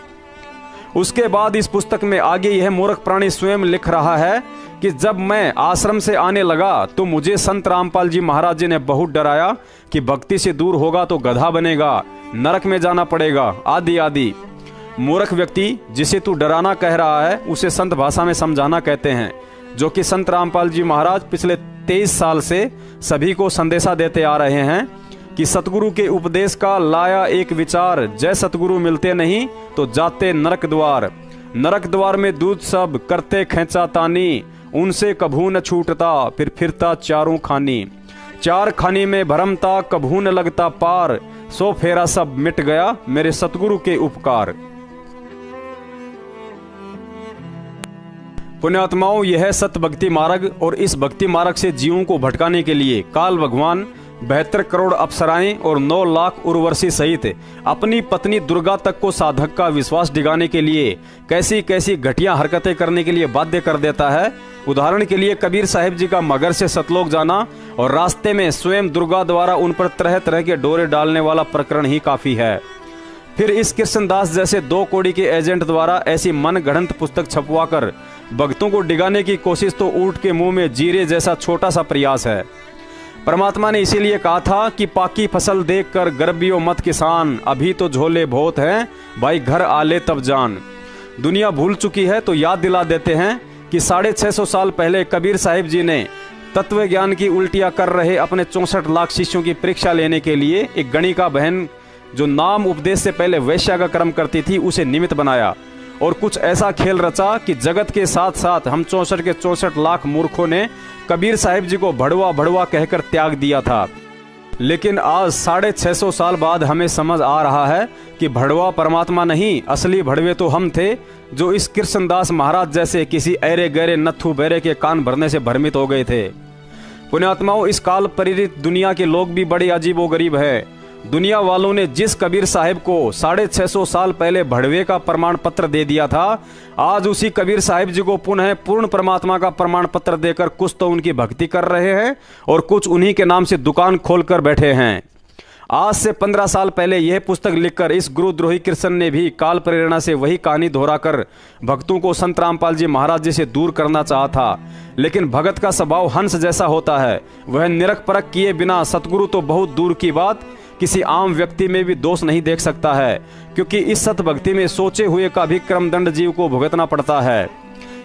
उसके बाद इस पुस्तक में आगे यह मूर्ख प्राणी स्वयं लिख रहा है कि जब मैं आश्रम से आने लगा तो मुझे संत रामपाल जी महाराज जी ने बहुत डराया कि भक्ति से दूर होगा तो गधा बनेगा, नरक में जाना पड़ेगा, आदि आदि। मूर्ख व्यक्ति जिसे तू डराना कह रहा है उसे संत भाषा में समझाना कहते हैं, जो कि संत रामपाल जी महाराज पिछले 23 साल से सभी को संदेशा देते आ रहे हैं कि सतगुरु के उपदेश का लाया एक विचार, जय सतगुरु मिलते नहीं तो जाते नरक द्वार। नरक द्वार में दूध सब करते खेचा तानी, उनसे कभू न छूटता फिर फिरता चारों खानी। चार खानी में भरमता कभू न लगता पार, सो फेरा सब मिट गया मेरे सतगुरु के उपकार। पुण्यात्माओं, यह सत्य भक्ति मार्ग और इस भक्ति मार्ग से जीवों को भटकाने के लिए काल भगवान 72 करोड़ अप्सराएं और 9 लाख उर्वशी सहित अपनी पत्नी दुर्गा तक को साधक का विश्वास डिगाने के लिए कैसी कैसी घटिया हरकतें करने के लिए बाध्य कर देता है। उदाहरण के लिए कबीर साहिब जी का मगर से सतलोक जाना और रास्ते में स्वयं दुर्गा द्वारा उन पर तरह तरह के डोरे डालने वाला प्रकरण ही काफी है। फिर इस कृष्णदास जैसे 2 कौड़ी के एजेंट द्वारा ऐसी मन गढ़ंत पुस्तक छपवाकर भक्तों को डिगाने की कोशिश तो ऊंट के मुंह में जीरे जैसा छोटा सा प्रयास है। परमात्मा ने इसीलिए कहा था कि पाकी फसल देखकर गर्बियो मत किसान, अभी तो झोले बहुत हैं भाई घर आले तब जान। दुनिया भूल चुकी है तो याद दिला देते हैं कि 650 साल पहले कबीर साहिब जी ने तत्व ज्ञान की उल्टियां कर रहे अपने 64 लाख शिष्यों की परीक्षा लेने के लिए एक गणिका बहन जो नाम उपदेश से पहले वैश्या का कर्म करती थी उसे निमित्त बनाया और कुछ ऐसा खेल रचा कि जगत के साथ साथ हम 64 के 64 लाख मूर्खों ने कबीर साहिब जी को भड़वा भड़वा कहकर त्याग दिया था। लेकिन आज 650 साल बाद हमें समझ आ रहा है कि भड़वा परमात्मा नहीं, असली भड़वे तो हम थे जो इस कृष्णदास महाराज जैसे किसी ऐरे गहरे नत्थु बेरे के कान भरने से भ्रमित हो गए थे। पुण्यात्माओं, इस काल प्रेरित दुनिया के लोग भी बड़े अजीबोगरीब है। दुनिया वालों ने जिस कबीर साहिब को 650 साल पहले भड़वे का प्रमाण पत्र दे दिया था, आज उसी कबीर साहिब जी को पुनः पूर्ण परमात्मा का प्रमाण पत्र देकर कुछ तो उनकी भक्ति कर रहे हैं और कुछ उन्हीं के नाम से दुकान खोलकर बैठे हैं। आज से 15 साल पहले यह पुस्तक लिखकर इस गुरुद्रोही कृष्ण ने भी काल प्रेरणा से वही कहानी दोहराकर भक्तों को संत रामपाल जी महाराज जी से दूर करना चाहा था। लेकिन भगत का स्वभाव हंस जैसा होता है, वह निरख परख किए बिना सतगुरु तो बहुत दूर की बात किसी आम व्यक्ति में भी दोष नहीं देख सकता है, क्योंकि इस सत भक्ति में सोचे हुए का भी क्रमदंड जीव को भुगतना पड़ता है।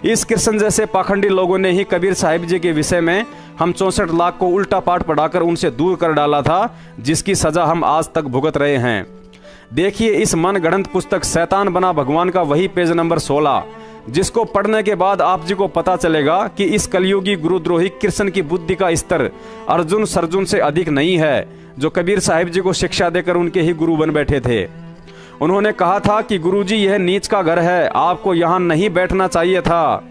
इस कृष्ण जैसे पाखंडी लोगों ने ही कबीर साहिब जी के विषय में हम 64 लाख को उल्टा पाठ पढ़ाकर उनसे दूर कर डाला था, जिसकी सजा हम आज तक भुगत रहे हैं। देखिए इस मन गढ़ंत पुस्तक शैतान बना भगवान का वही पेज नंबर 16, जिसको पढ़ने के बाद आप जी को पता चलेगा कि इस कलयुगी गुरुद्रोही कृष्ण की बुद्धि का स्तर अर्जुन सर्जुन से अधिक नहीं है, जो कबीर साहिब जी को शिक्षा देकर उनके ही गुरु बन बैठे थे। उन्होंने कहा था कि गुरुजी यह नीच का घर है, आपको यहाँ नहीं बैठना चाहिए था,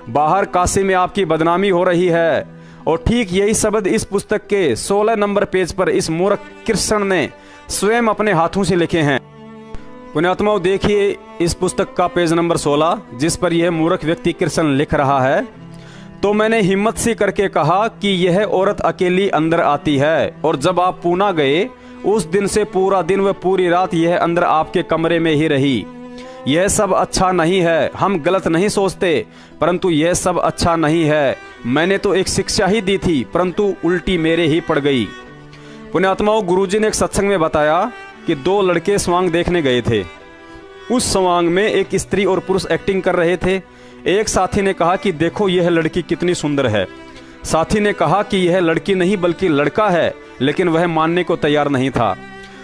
बाहर काशी में आपकी बदनामी हो रही है। और ठीक यही शब्द इस पुस्तक के 16 नंबर पेज पर इस मूर्ख कृष्ण ने स्वयं अपने हाथों से लिखे हैं। पुण्यात्माओं, देखिए इस पुस्तक का पेज नंबर 16 जिस पर यह मूर्ख व्यक्ति कृष्ण लिख रहा है। तो मैंने हिम्मत सी करके कहा कि यह औरत अकेली अंदर आती है, और जब आप पूना गए उस दिन से पूरा दिन व पूरी रात यह अंदर आपके कमरे में ही रही। यह सब अच्छा नहीं है, हम गलत नहीं सोचते, परंतु यह सब अच्छा नहीं है। मैंने तो एक शिक्षा ही दी थी, परंतु उल्टी मेरे ही पड़ गई। पुण्यात्माओं, गुरुजी ने एक सत्संग में बताया कि 2 लड़के स्वांग देखने गए थे। उस स्वांग में एक स्त्री और पुरुष एक्टिंग कर रहे थे। एक साथी ने कहा कि देखो यह लड़की कितनी सुंदर है। साथी ने कहा कि यह लड़की नहीं बल्कि लड़का है, लेकिन वह मानने को तैयार नहीं था।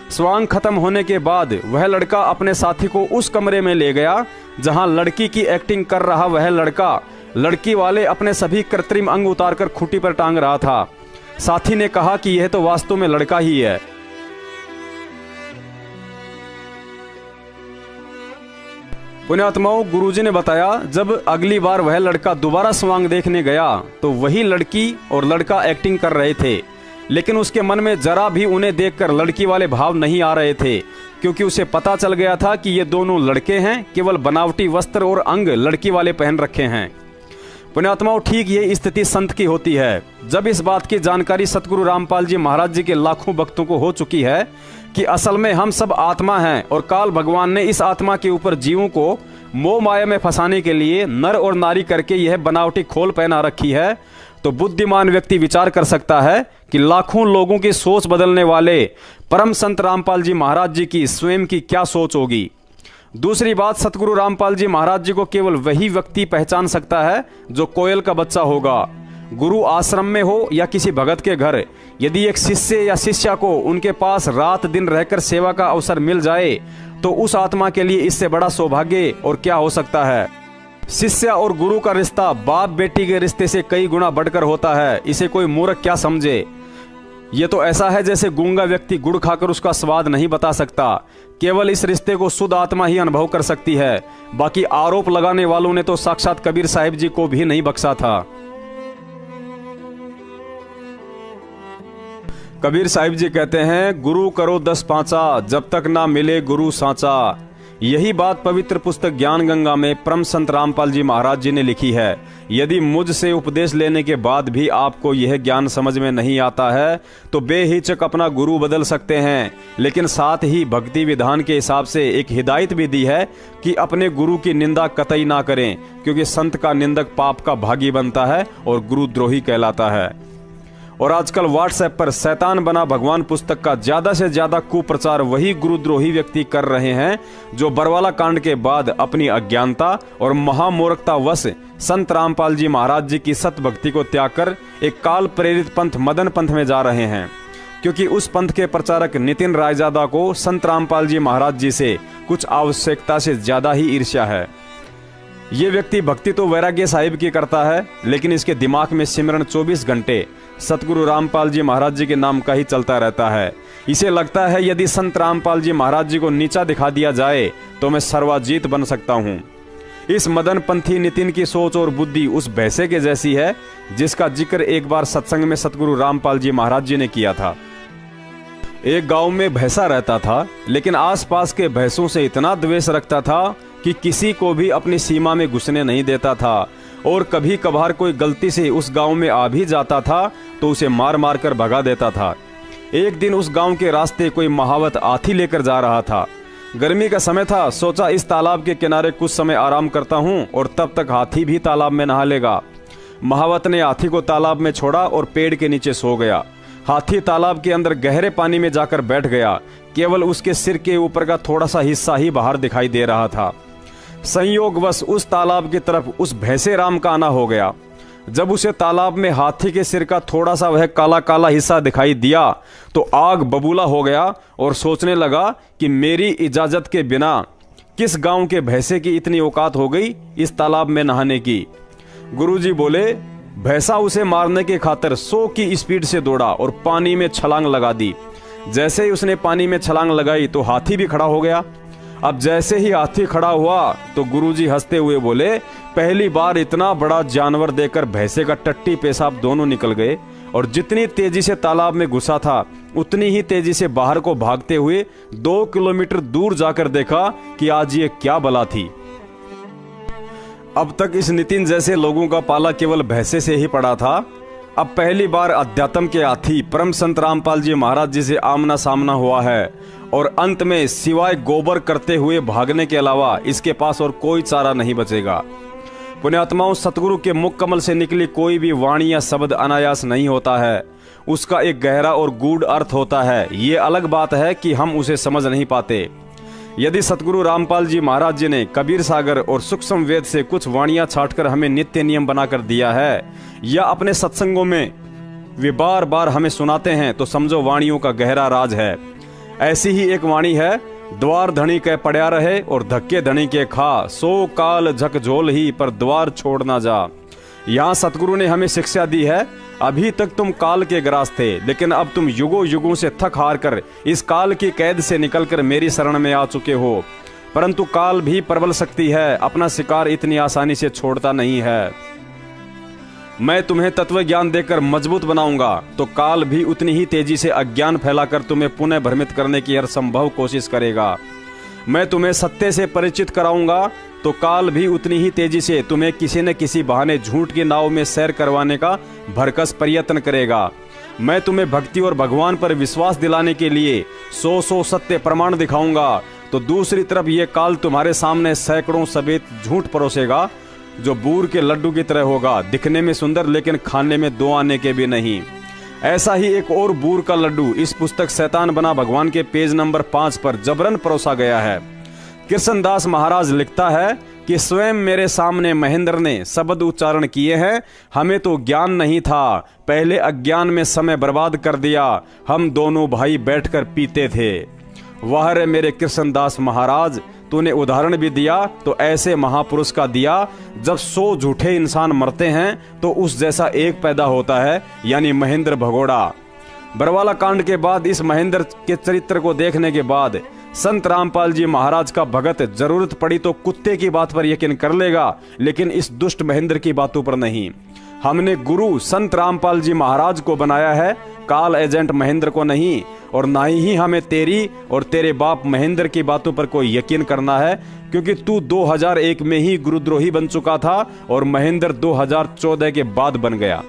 स्वांग खत्म होने के बाद वह लड़का अपने साथी को उस कमरे में ले गया जहां लड़की की एक्टिंग कर रहा वह लड़का लड़की वाले अपने सभी कृत्रिम अंग उतारकर खूंटी पर टांग रहा था। साथी ने कहा कि यह तो वास्तव में लड़का ही है। पुण्यात्माओं, गुरुजी ने बताया जब अगली बार वह लड़का दोबारा स्वांग देखने गया तो वही लड़की और लड़का एक्टिंग कर रहे थे, लेकिन उसके मन में जरा भी उन्हें देखकर लड़की वाले भाव नहीं आ रहे थे, क्योंकि उसे पता चल गया था कि ये दोनों लड़के हैं, केवल बनावटी वस्त्र और अंग लड़की वाले पहन रखे हैं। पुण्यात्माओं, ठीक ये स्थिति संत की होती है। जब इस बात की जानकारी सतगुरु रामपाल जी महाराज जी के लाखों भक्तों को हो चुकी है कि असल में हम सब आत्मा हैं और काल भगवान ने इस आत्मा के ऊपर जीवों को मोह माया में फंसाने के लिए नर और नारी करके यह बनावटी खोल पहना रखी है, तो बुद्धिमान व्यक्ति विचार कर सकता है कि लाखों लोगों की सोच बदलने वाले परम संत रामपाल जी महाराज जी की स्वयं की क्या सोच होगी। दूसरी बात, सतगुरु रामपाल जी महाराज जी को केवल वही व्यक्ति पहचान सकता है जो कोयल का बच्चा होगा। गुरु आश्रम में हो या किसी भगत के घर, यदि एक शिष्य या शिष्या को उनके पास रात दिन रहकर सेवा का अवसर मिल जाए तो उस आत्मा के लिए इससे बड़ा सौभाग्य और क्या हो सकता है। शिष्य और गुरु का रिश्ता बाप बेटी के रिश्ते से कई गुना बढ़कर होता है। इसे कोई मूर्ख क्या समझे। ये तो ऐसा है जैसे गूंगा व्यक्ति गुड़ खाकर उसका स्वाद नहीं बता सकता। केवल इस रिश्ते को शुद्ध आत्मा ही अनुभव कर सकती है। बाकी आरोप लगाने वालों ने तो साक्षात कबीर साहिब जी को भी नहीं बख्शा था। कबीर साहिब जी कहते हैं, गुरु करो 10 पांचा, जब तक ना मिले गुरु सांचा। यही बात पवित्र पुस्तक ज्ञान गंगा में परम संत रामपाल जी महाराज जी ने लिखी है। यदि मुझसे उपदेश लेने के बाद भी आपको यह ज्ञान समझ में नहीं आता है तो बेहिचक अपना गुरु बदल सकते हैं, लेकिन साथ ही भक्ति विधान के हिसाब से एक हिदायत भी दी है कि अपने गुरु की निंदा कतई ना करें, क्योंकि संत का निंदक पाप का भागी बनता है और गुरुद्रोही कहलाता है। और आजकल व्हाट्सएप पर शैतान बना भगवान पुस्तक का ज्यादा से ज्यादा कुप्रचार वही गुरुद्रोही व्यक्ति कर रहे हैं जो बरवाला कांड के बाद अपनी अज्ञानता और महामूर्खता वश संत रामपाल जी महाराज जी की सत भक्ति को त्याग कर एक काल प्रेरित पंथ मदन पंथ में जा रहे हैं, क्योंकि उस पंथ के प्रचारक नितिन रायजादा को संत रामपाल जी महाराज जी से कुछ आवश्यकता से ज्यादा ही ईर्ष्या है। ये व्यक्ति भक्ति तो वैराग्य साहिब की करता है, लेकिन इसके दिमाग में सिमरन 24 घंटे सतगुरु रामपाल जी महाराज जी के नाम का ही चलता रहता है। इसे लगता है यदि संत रामपाल जी महाराज जी को नीचा दिखा दिया जाए तो मैं सर्वाजीत बन सकता हूँ। इस मदन पंथी नितिन की सोच और बुद्धि उस भैंसे के जैसी है जिसका जिक्र एक बार सत्संग में सतगुरु रामपाल जी महाराज जी ने किया था। एक गांव में भैंसा रहता था, लेकिन आसपास के भैंसों से इतना द्वेष रखता था कि किसी को भी अपनी सीमा में घुसने नहीं देता था, और कभी कभार कोई गलती से उस गांव में आ भी जाता था तो उसे मार मार कर भगा देता था। एक दिन उस गांव के रास्ते कोई महावत हाथी लेकर जा रहा था। गर्मी का समय था, सोचा इस तालाब के किनारे कुछ समय आराम करता हूं और तब तक हाथी भी तालाब में नहा लेगा। महावत ने हाथी को तालाब में छोड़ा और पेड़ के नीचे सो गया। हाथी तालाब के अंदर गहरे पानी में जाकर बैठ गया। केवल उसके सिर के ऊपर का थोड़ा सा हिस्सा ही बाहर दिखाई दे रहा था। संयोगवश उस तालाब की तरफ उस भैंसे राम का आना हो गया। जब उसे तालाब में हाथी के सिर का थोड़ा सा वह काला काला हिस्सा दिखाई दिया तो आग बबूला हो गया और सोचने लगा कि मेरी इजाजत के बिना किस गांव के भैंसे की इतनी औकात हो गई इस तालाब में नहाने की। गुरुजी बोले, भैंसा उसे मारने के खातिर 100 की स्पीड से दौड़ा और पानी में छलांग लगा दी। जैसे ही उसने पानी में छलांग लगाई तो हाथी भी खड़ा हो गया। अब जैसे ही हाथी खड़ा हुआ तो गुरुजी हंसते हुए बोले, पहली बार इतना बड़ा जानवर देखकर भैंसे का टट्टी पेशाब दोनों निकल गए, और जितनी तेजी से तालाब में घुसा था उतनी ही तेजी से बाहर को भागते हुए 2 किलोमीटर दूर जाकर देखा कि आज ये क्या बला थी। अब तक इस नितिन जैसे लोगों का पाला केवल भैंसे से ही पड़ा था। अब पहली बार अध्यात्म के हाथी परम संत रामपाल जी महाराज जी से आमना सामना हुआ है, और अंत में सिवाय गोबर करते हुए भागने के अलावा इसके पास और कोई चारा नहीं बचेगा। पुण्यात्माओं, सतगुरु के मुख कमल से निकली कोई भी वाणी या शब्द अनायास नहीं होता है। उसका एक गहरा और गूढ़ अर्थ होता है। ये अलग बात है कि हम उसे समझ नहीं पाते। यदि सतगुरु रामपाल जी महाराज जी ने कबीर सागर और सूक्ष्म वेद से कुछ वाणियां छांटकर हमें नित्य नियम बनाकर दिया है, या अपने सत्संगों में वे बार बार हमें सुनाते हैं, तो समझो वाणियों का गहरा राज है। ऐसी ही एक वाणी है, द्वार धनी के पड़या रहे और धक्के धनी के खा, सो काल झकझोल ही पर द्वार छोड़ ना जा। यहाँ सतगुरु ने हमें शिक्षा दी है, अभी तक तुम काल के ग्रास थे, लेकिन अब तुम युगों युगों से थक हार कर इस काल की कैद से निकलकर मेरी शरण में आ चुके हो। परंतु काल भी प्रबल शक्ति है, अपना शिकार इतनी आसानी से छोड़ता नहीं है। मैं तुम्हें तत्व ज्ञान देकर मजबूत बनाऊंगा तो काल भी उतनी ही तेजी से अज्ञान फैलाकर तुम्हें पुनः भ्रमित करने की हर संभव कोशिश करेगा। मैं तुम्हें सत्य से परिचित कराऊंगा तो काल भी उतनी ही तेजी से तुम्हें किसी न किसी बहाने झूठ की नाव में सैर करवाने का भरकस प्रयत्न करेगा। मैं तुम्हें भक्ति और भगवान पर विश्वास दिलाने के लिए 100 सत्य प्रमाण दिखाऊंगा तो दूसरी तरफ ये काल तुम्हारे सामने सैकड़ों सफेद झूठ परोसेगा जो बूर के लड्डू की तरह होगा, दिखने में सुंदर लेकिन खाने में 2 आने के भी नहीं। ऐसा ही एक और बूर का लड्डू इस पुस्तक शैतान बना भगवान के पेज नंबर 5 पर जबरन परोसा गया है। कृष्णदास महाराज लिखता है कि स्वयं मेरे सामने महेंद्र ने शब्द उच्चारण किए हैं, हमें तो ज्ञान नहीं था, पहले अज्ञान में समय बर्बाद कर दिया, हम दोनों भाई बैठकर पीते थे। वाह रे मेरे कृष्णदास महाराज, तूने उदाहरण भी दिया तो ऐसे महापुरुष का दिया। जब 100 झूठे इंसान मरते हैं तो उस जैसा एक पैदा होता है, यानी महेंद्र भगोड़ा। बरवाला कांड के बाद इस महेंद्र के चरित्र को देखने के बाद संत रामपाल जी महाराज का भगत जरूरत पड़ी तो कुत्ते की बात पर यकीन कर लेगा, लेकिन इस दुष्ट महेंद्र की बातों पर नहीं। हमने गुरु संत रामपाल जी महाराज को बनाया है, काल एजेंट महेंद्र को नहीं। और ना ही हमें तेरी और तेरे बाप महेंद्र की बातों पर कोई यकीन करना है, क्योंकि तू 2001 में ही गुरुद्रोही बन चुका था और महेंद्र 2014 के बाद बन गया।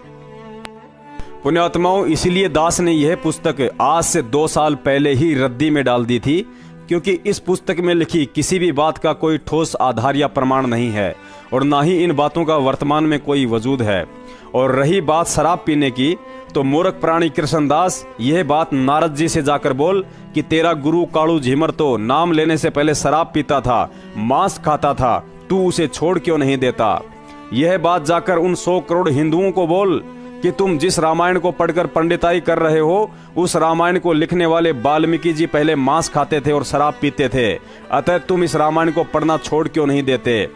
पुण्यात्माओं, इसीलिए दास ने यह पुस्तक आज से 2 साल पहले ही रद्दी में डाल दी थी, क्योंकि इस पुस्तक में लिखी किसी भी बात का कोई ठोस आधार या प्रमाण नहीं है और ना ही इन बातों का वर्तमान में कोई वजूद है। और रही बात शराब पीने की, तो मूर्ख प्राणी कृष्णदास यह बात नारद जी से जाकर बोल कि तेरा गुरु कालू झीमर तो नाम लेने से पहले शराब पीता था, मांस खाता था, तू उसे छोड़ क्यों नहीं देता। यह बात जाकर उन 100 करोड़ हिंदुओं को बोल कि तुम जिस रामायण को पढ़कर पंडिताई कर रहे हो, उस रामायण को लिखने वाले वाल्मीकि जी पहले मांस खाते थे और शराब पीते थे, अतः तुम इस रामायण को पढ़ना छोड़ क्यों नहीं देते।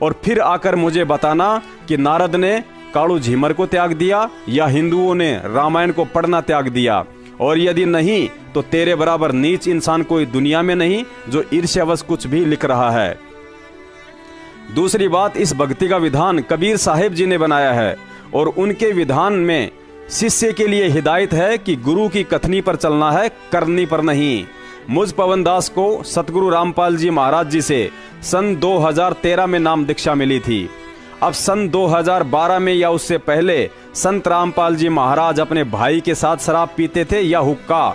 और फिर आकर मुझे बताना कि नारद ने कालू झीमर को त्याग दिया या हिंदुओं ने रामायण को पढ़ना त्याग दिया, और यदि नहीं तो तेरे बराबर नीच इंसान कोई दुनिया में नहीं जो ईर्ष्यावश कुछ भी लिख रहा है। दूसरी बात, इस भक्ति का विधान कबीर साहिब जी ने बनाया है और उनके विधान में शिष्य के लिए हिदायत है कि गुरु की कथनी पर चलना है, करनी पर नहीं। मुझ पवनदास को सतगुरु रामपाल जी महाराज जी से सन 2013 में नाम दीक्षा मिली थी। अब सन 2012 में या उससे पहले संत रामपाल जी महाराज अपने भाई के साथ शराब पीते थे या हुक्का,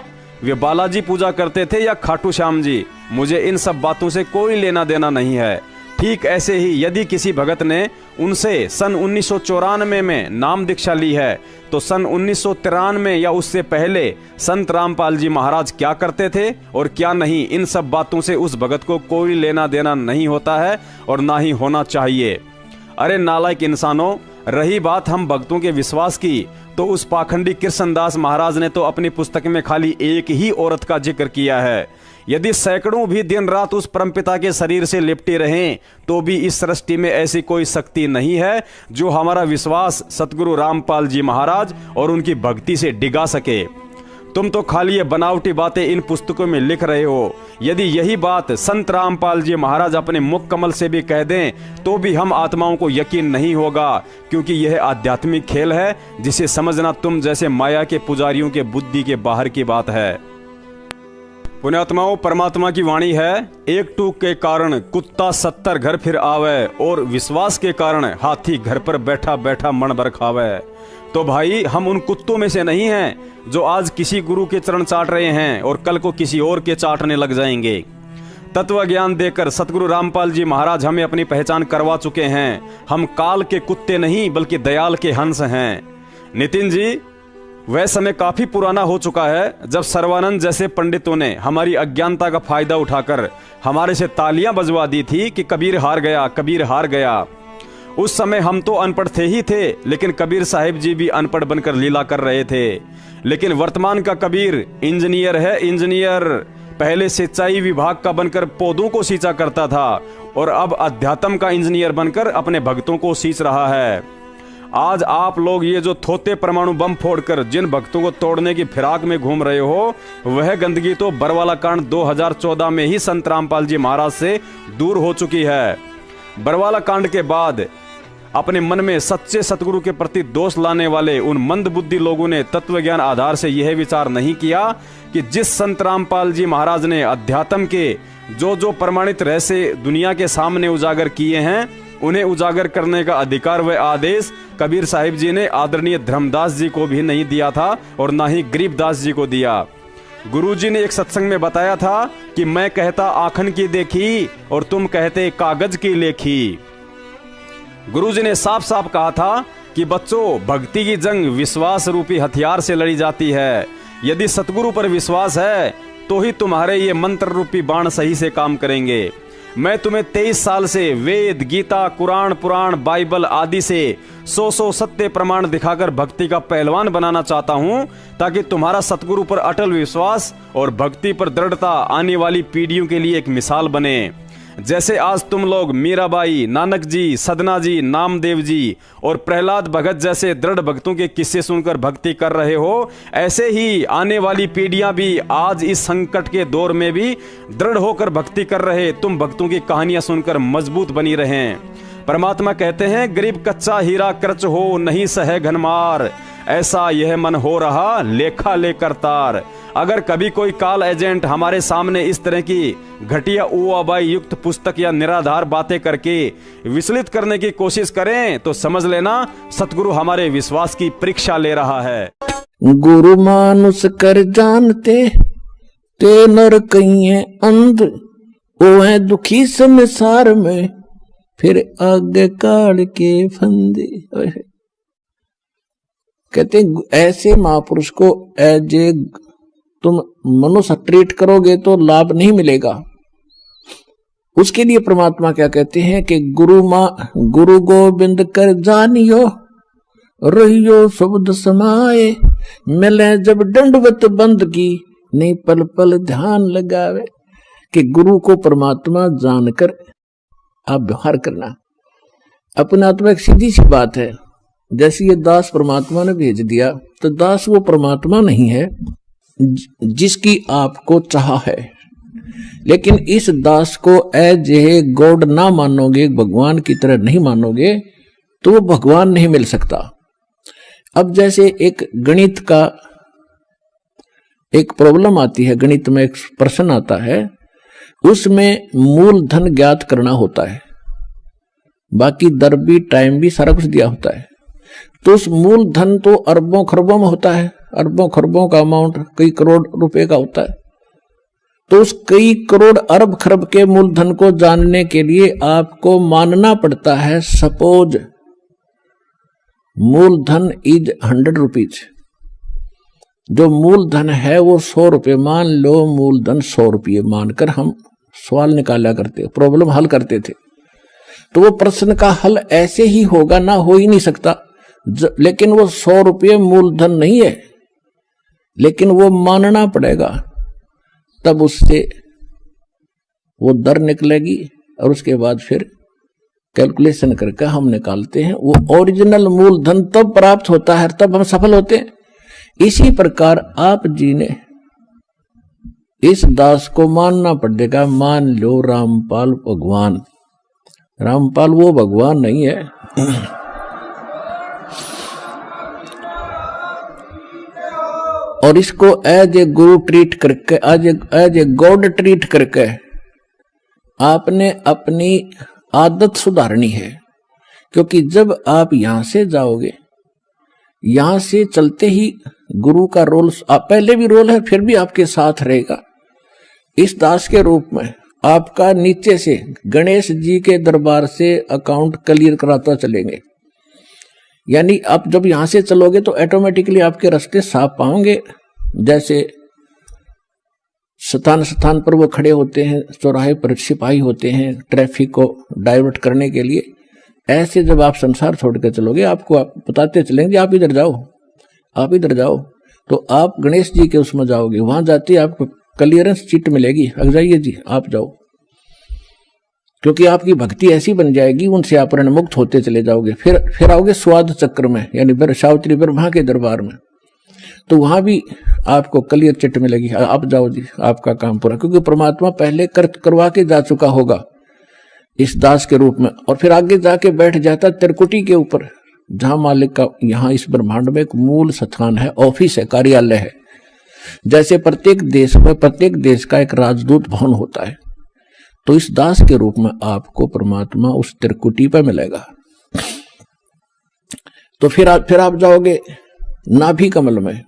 वे बालाजी पूजा करते थे या खाटू श्याम जी, मुझे इन सब बातों से कोई लेना देना नहीं है। ठीक ऐसे ही यदि किसी भगत ने उनसे सन 1994 में नाम दीक्षा ली है तो सन 1993 या उससे पहले संत रामपाल जी महाराज क्या करते थे और क्या नहीं, इन सब बातों से उस भगत को कोई लेना देना नहीं होता है और ना ही होना चाहिए। अरे नालायक इंसानों, रही बात हम भक्तों के विश्वास की, तो उस पाखंडी कृष्णदास महाराज ने तो अपनी पुस्तक में खाली एक ही औरत का जिक्र किया है। यदि सैकड़ों भी दिन रात उस परमपिता के शरीर से लिपटे रहें तो भी इस सृष्टि में ऐसी कोई शक्ति नहीं है जो हमारा विश्वास सतगुरु रामपाल जी महाराज और उनकी भक्ति से डिगा सके। तुम तो खाली ये बनावटी बातें इन पुस्तकों में लिख रहे हो। यदि यही बात संत रामपाल जी महाराज अपने मुख कमल से भी कह दें तो भी हम आत्माओं को यकीन नहीं होगा, क्योंकि यह आध्यात्मिक खेल है जिसे समझना तुम जैसे माया के पुजारियों के बुद्धि के बाहर की बात है। पुण्यात्माओं, परमात्मा की वाणी है, एक टूक के कारण कुत्ता 70 घर फिर आवे और विश्वास के कारण हाथी घर पर बैठा बैठा मन भर खावे। तो भाई, हम उन कुत्तों में से नहीं हैं जो आज किसी गुरु के चरण चाट रहे हैं और कल को किसी और के चाटने लग जाएंगे। तत्व ज्ञान देकर सतगुरु रामपाल जी महाराज हमें अपनी पहचान करवा चुके हैं। हम काल के कुत्ते नहीं बल्कि दयाल के हंस हैं। नितिन जी, वह समय काफी पुराना हो चुका है जब सर्वानंद जैसे पंडितों ने हमारी अज्ञानता का फायदा उठाकर हमारे से तालियां बजवा दी थी कि कबीर हार गया, कबीर हार गया। उस समय हम तो अनपढ़ थे ही थे, लेकिन कबीर साहिब जी भी अनपढ़ बनकर लीला कर रहे थे। लेकिन वर्तमान का कबीर इंजीनियर है, इंजीनियर। पहले सिंचाई विभाग का बनकर पौधों को सींचा करता था और अब अध्यात्म का इंजीनियर बनकर अपने भक्तों को सींच रहा है। आज आप लोग ये जो थोते परमाणु बम फोड़कर जिन भक्तों को तोड़ने की फिराक में घूम रहे हो, वह गंदगी तो बरवाला कांड 2014 में ही संत रामपाल जी महाराज से दूर हो चुकी है। बरवाला कांड के बाद अपने मन में सच्चे सतगुरु के प्रति दोष लाने वाले उन मंदबुद्धि लोगों ने तत्व ज्ञान आधार से यह विचार नहीं किया कि जिस संत रामपाल जी महाराज ने अध्यात्म के जो प्रमाणित रहस्य दुनिया के सामने उजागर किए हैं, उन्हें उजागर करने का अधिकार व आदेश कबीर साहिब जी ने आदरणीय धर्मदास जी को भी नहीं दिया था और ना ही गरीबदास जी को दिया। गुरुजी ने एक सत्संग में बताया था कि मैं कहता आखन की देखी और तुम कहते कागज की लेखी। गुरुजी ने साफ साफ कहा था कि बच्चों, भक्ति की जंग विश्वास रूपी हथियार से लड़ी जाती है। यदि सतगुरु पर विश्वास है तो ही तुम्हारे ये मंत्र रूपी बाण सही से काम करेंगे। मैं तुम्हें 23 साल से वेद, गीता, कुरान, पुराण, बाइबल आदि से 100 सत्य प्रमाण दिखाकर भक्ति का पहलवान बनाना चाहता हूं, ताकि तुम्हारा सतगुरु पर अटल विश्वास और भक्ति पर दृढ़ता आने वाली पीढ़ियों के लिए एक मिसाल बने। जैसे आज तुम लोग मीराबाई, नानक जी, सदना जी, नामदेव जी और प्रहलाद भगत जैसे दृढ़ भक्तों के किस्से सुनकर भक्ति कर रहे हो, ऐसे ही आने वाली पीढ़ियां भी आज इस संकट के दौर में भी दृढ़ होकर भक्ति कर रहे तुम भक्तों की कहानियां सुनकर मजबूत बनी रहें। परमात्मा कहते हैं, गरीब कच्चा हीरा कर्च हो नहीं सहे घनमार, ऐसा यह मन हो रहा लेखा लेकर तार। अगर कभी कोई कॉल एजेंट हमारे सामने इस तरह की घटिया उआबाई युक्त पुस्तक या निराधार बातें करके विचलित करने की कोशिश करें तो समझ लेना सतगुरु हमारे विश्वास की परीक्षा ले रहा है। गुरु मानुष कर जानते ते नर कहिए अंध, ओ है दुखी संसार में फिर आगे काल के फंदे। कहते ऐसे महापुरुष को एज ए तुम मनुष्य ट्रीट करोगे तो लाभ नहीं मिलेगा। उसके लिए परमात्मा क्या कहते हैं कि गुरु गोविंद कर जानियो, रहियो शब्द समाए, मिले जब दंडवत बंद की, नहीं पल पल ध्यान लगावे। कि गुरु को परमात्मा जानकर आप व्यवहार करना। अपने आत्मा एक सीधी सी बात है, जैसे ये दास परमात्मा ने भेज दिया, तो दास वो परमात्मा नहीं है जिसकी आपको चाह है। लेकिन इस दास को एज ए गॉड ना मानोगे, भगवान की तरह नहीं मानोगे, तो वो भगवान नहीं मिल सकता। अब जैसे एक गणित का एक प्रॉब्लम आती है, गणित में एक प्रश्न आता है, उसमें मूलधन ज्ञात करना होता है, बाकी दर भी टाइम भी सारा कुछ दिया होता है। तो उस मूलधन तो अरबों खरबों में होता है, अरबों खरबों का अमाउंट कई करोड़ रुपए का होता है। तो उस कई करोड़ अरब खरब के मूलधन को जानने के लिए आपको मानना पड़ता है सपोज मूलधन इज 100 रुपीज। जो मूलधन है वो 100 रुपये, मान लो मूलधन 100 रुपये मानकर हम सवाल निकाला करते, प्रॉब्लम हल करते थे। तो वो प्रश्न का हल ऐसे ही होगा, ना हो ही नहीं सकता। लेकिन वो 100 रुपये मूलधन नहीं है, लेकिन वो मानना पड़ेगा, तब उससे वो दर निकलेगी और उसके बाद फिर कैलकुलेशन करके हम निकालते हैं। वो ओरिजिनल मूलधन तब प्राप्त होता है, तब हम सफल होते हैं। इसी प्रकार आप जी ने इस दास को मानना पड़ेगा। मान लो रामपाल भगवान, रामपाल वो भगवान नहीं है। और इसको एज ए गुरु ट्रीट करके, एज ए गॉड ट्रीट करके आपने अपनी आदत सुधारनी है। क्योंकि जब आप यहां से जाओगे, यहां से चलते ही गुरु का रोल, पहले भी रोल है, फिर भी आपके साथ रहेगा। इस दास के रूप में आपका नीचे से गणेश जी के दरबार से अकाउंट क्लियर कराता चलेंगे। यानी आप जब यहां से चलोगे तो ऑटोमेटिकली आपके रास्ते साफ पाओगे। जैसे स्थान स्थान पर वो खड़े होते हैं, चौराहे पर सिपाही होते हैं ट्रैफिक को डाइवर्ट करने के लिए, ऐसे जब आप संसार छोड़ कर चलोगे, आपको आप बताते चलेंगे आप इधर जाओ, आप इधर जाओ, तो आप गणेश जी के उसमें जाओगे। वहां जाते आपको क्लियरेंस चिट मिलेगी, अग जाइए जी आप जाओ। क्योंकि आपकी भक्ति ऐसी बन जाएगी, उनसे आप ऋणमुक्त होते चले जाओगे। फिर आओगे स्वाद चक्र में, यानी सावित्री ब्रह्मा के दरबार में, तो वहां भी आपको क्लियर चिट मिलेगी, आप जाओ जी, आपका काम पूरा, क्योंकि परमात्मा पहले करवा के जा चुका होगा इस दास के रूप में, और फिर आगे जाके बैठ जाता त्रिकुटी के ऊपर, जहां मालिक का यहाँ इस ब्रह्मांड में एक मूल स्थान है, ऑफिस है, कार्यालय है। जैसे प्रत्येक देश में प्रत्येक देश का एक राजदूत भवन होता है, तो इस दास के रूप में आपको परमात्मा उस त्रिकुटी पर मिलेगा। तो फिर आप जाओगे नाभि कमल में।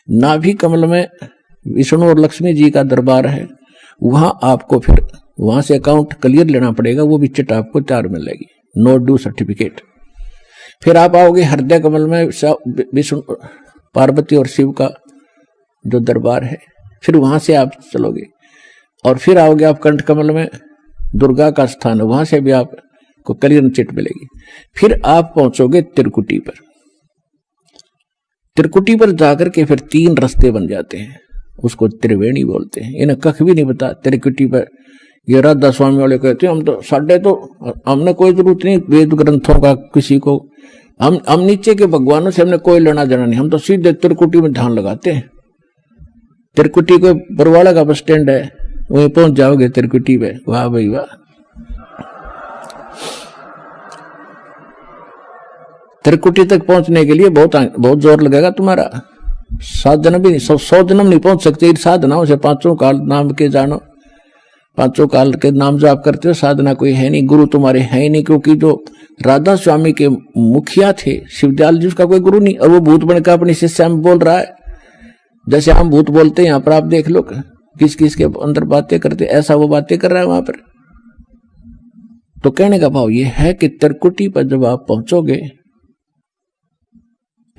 नाभि कमल में विष्णु और लक्ष्मी जी का दरबार है, वहां आपको फिर वहां से अकाउंट क्लियर लेना पड़ेगा, वो भी चिट आपको तैयार मिलेगी, नो ड्यू सर्टिफिकेट। फिर आप आओगे हृदय कमल में, विष्णु पार्वती और शिव का जो दरबार है, फिर वहां से आप चलोगे, और फिर आओगे आप कंठ कमल में, दुर्गा का स्थान है, वहां से भी आपको क्लियर चिट मिलेगी। फिर आप पहुंचोगे त्रिकुटी पर। त्रिकुटी पर जाकर के फिर 3 रास्ते बन जाते हैं, उसको त्रिवेणी बोलते हैं। इन्हें कख भी नहीं पता त्रिकुटी पर। ये राधा स्वामी वाले कहते हैं हमने कोई जरूरत नहीं वेद ग्रंथों का, किसी को हम नीचे के भगवानों से हमने कोई लेना देना नहीं, हम तो सीधे त्रिकुटी में ध्यान लगाते हैं। त्रिकुटी को बरवाड़ा का बस स्टैंड है, वहीं पहुंच जाओगे त्रिकुटी पे, वाह भाई वाह। त्रिकुटी तक पहुंचने के लिए बहुत जोर लगेगा तुम्हारा, 7 जन्म भी नहीं, 100 जन्म नहीं पहुंच सकते। साधनाओं से 5 काल नाम के जानो, 5 काल के नाम जो आप करते हो, साधना कोई है नहीं, गुरु तुम्हारे है ही नहीं। क्योंकि जो राधा स्वामी के मुखिया थे शिवदयाल जी, उसका कोई गुरु नहीं, और वो भूत बनकर अपनी शिष्या में बोल रहा है, जैसे हम भूत बोलते हैं। यहाँ पर आप देख लो किस किस के अंदर बातें करते, ऐसा वो बातें कर रहा है वहां पर। तो कहने का भाव ये है कि त्रिकुटी पर जब आप पहुंचोगे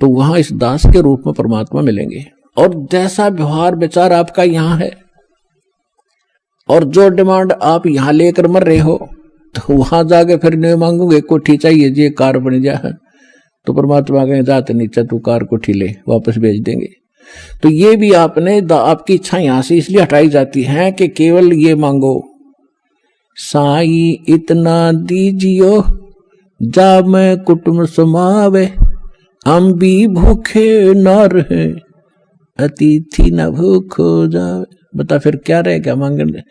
तो वहां इस दास के रूप में परमात्मा मिलेंगे, और जैसा व्यवहार विचार आपका यहाँ है और जो डिमांड आप यहाँ लेकर मर रहे हो, तो वहां जाके फिर नहीं मांगोगे कोठी चाहिए जी, कार बन जाए, तो परमात्मा कहेंगे जाते नीचे तू कार कोठी ले, वापस भेज देंगे। तो ये भी आपकी इच्छा यहां से इसलिए हटाई जाती है कि केवल ये मांगो, साई इतना दीजियो जा मैं कुटुंब समावे, हम भी भूखे न रहे अतिथि न भूखो जावे। बता फिर क्या रहे, क्या मांगने।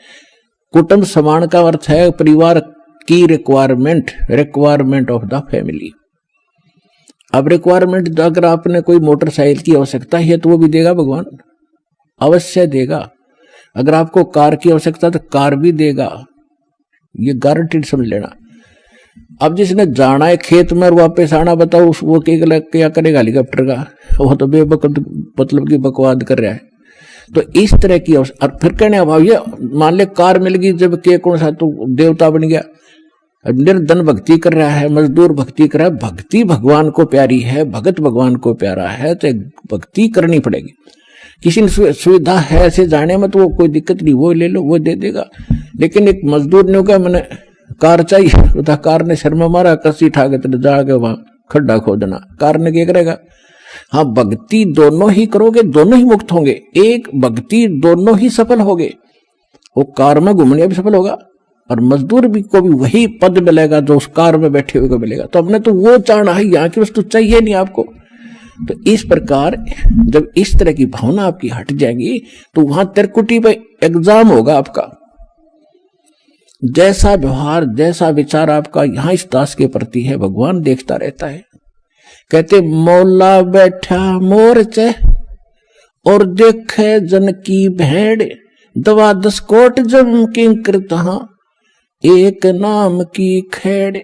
कुटुंब समान का अर्थ है परिवार की रिक्वायरमेंट ऑफ द फैमिली। अब रिक्वायरमेंट अगर आपने कोई मोटरसाइकिल की आवश्यकता है तो वो भी देगा भगवान, अवश्य देगा। अगर आपको कार की आवश्यकता तो कार भी देगा, ये गारंटीड समझ लेना। अब जिसने जाना है खेत में और वापस आना, बताओ वो क्या करेगा हेलीकॉप्टर का, वो तो मतलब की बकवाद कर रहा है। तो इस तरह की और फिर कहने अभाव ये मान ले कार मिल गई जब के कौन सा तो देवता बन गया, निर्धन भक्ति कर रहा है, मजदूर भक्ति कर रहा है। भक्ति भगवान को प्यारी है, भगत भगवान को प्यारा है, तो भक्ति करनी पड़ेगी। किसी ने सुविधा है ऐसे जाने में तो वो कोई दिक्कत नहीं, वो ले लो, वो दे देगा। लेकिन एक मजदूर ने कहा मैंने कार चाहिए, तो कार ने शर्म मारा, कसी ठा के जाके वहां खड्डा खोदना, कार ने क्या करेगा। हाँ, भक्ति दोनों ही करोगे, दोनों ही मुक्त होंगे। एक भक्ति दोनों ही सफल होगे, वो कार में घूमने भी सफल होगा और मजदूर भी को भी वही पद मिलेगा जो उस कार में बैठे हुए को मिलेगा। तो हमने तो वो चाहना है, यहाँ की वस्तु चाहिए नहीं आपको। तो इस प्रकार जब इस तरह की भावना आपकी हट जाएगी तो वहां त्रिकुटी पे एग्जाम होगा आपका। जैसा व्यवहार जैसा विचार आपका यहाँ इस दास के प्रति है, भगवान देखता रहता है। कहते मौला बैठा मोरचे और देखे जन की भेड़, दवा 10 कोट जम किंकर तहां एक नाम की खेड़।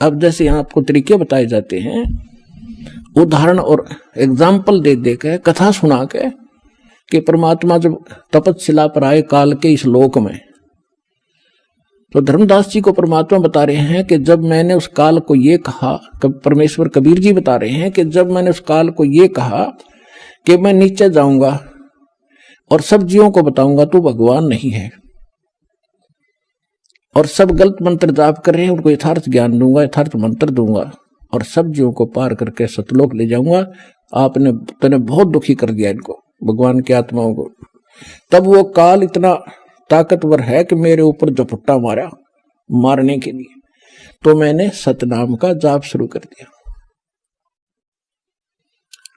अब जैसे यहाँ आपको तरीके बताए जाते हैं, उदाहरण और एग्जाम्पल दे दे के, कथा सुना के, कि परमात्मा जब तपस्या पर आए काल के इस लोक में, तो धर्मदास जी को परमात्मा बता रहे हैं कि जब मैंने उस काल को ये कहा, परमेश्वर कबीर जी बता रहे हैं कि जब मैंने उस काल को ये कहा कि मैं नीचे जाऊंगा और सब जीवों को बताऊंगा तो भगवान नहीं है, और सब गलत मंत्र जाप कर रहे हैं, उनको यथार्थ ज्ञान दूंगा, यथार्थ मंत्र दूंगा और सब जीवों को पार करके सतलोक ले जाऊंगा। तूने बहुत दुखी कर दिया इनको, भगवान की आत्माओं को। तब वो काल इतना ताकतवर है कि मेरे ऊपर झपट्टा मारा मारने के लिए, तो मैंने सतनाम का जाप शुरू कर दिया।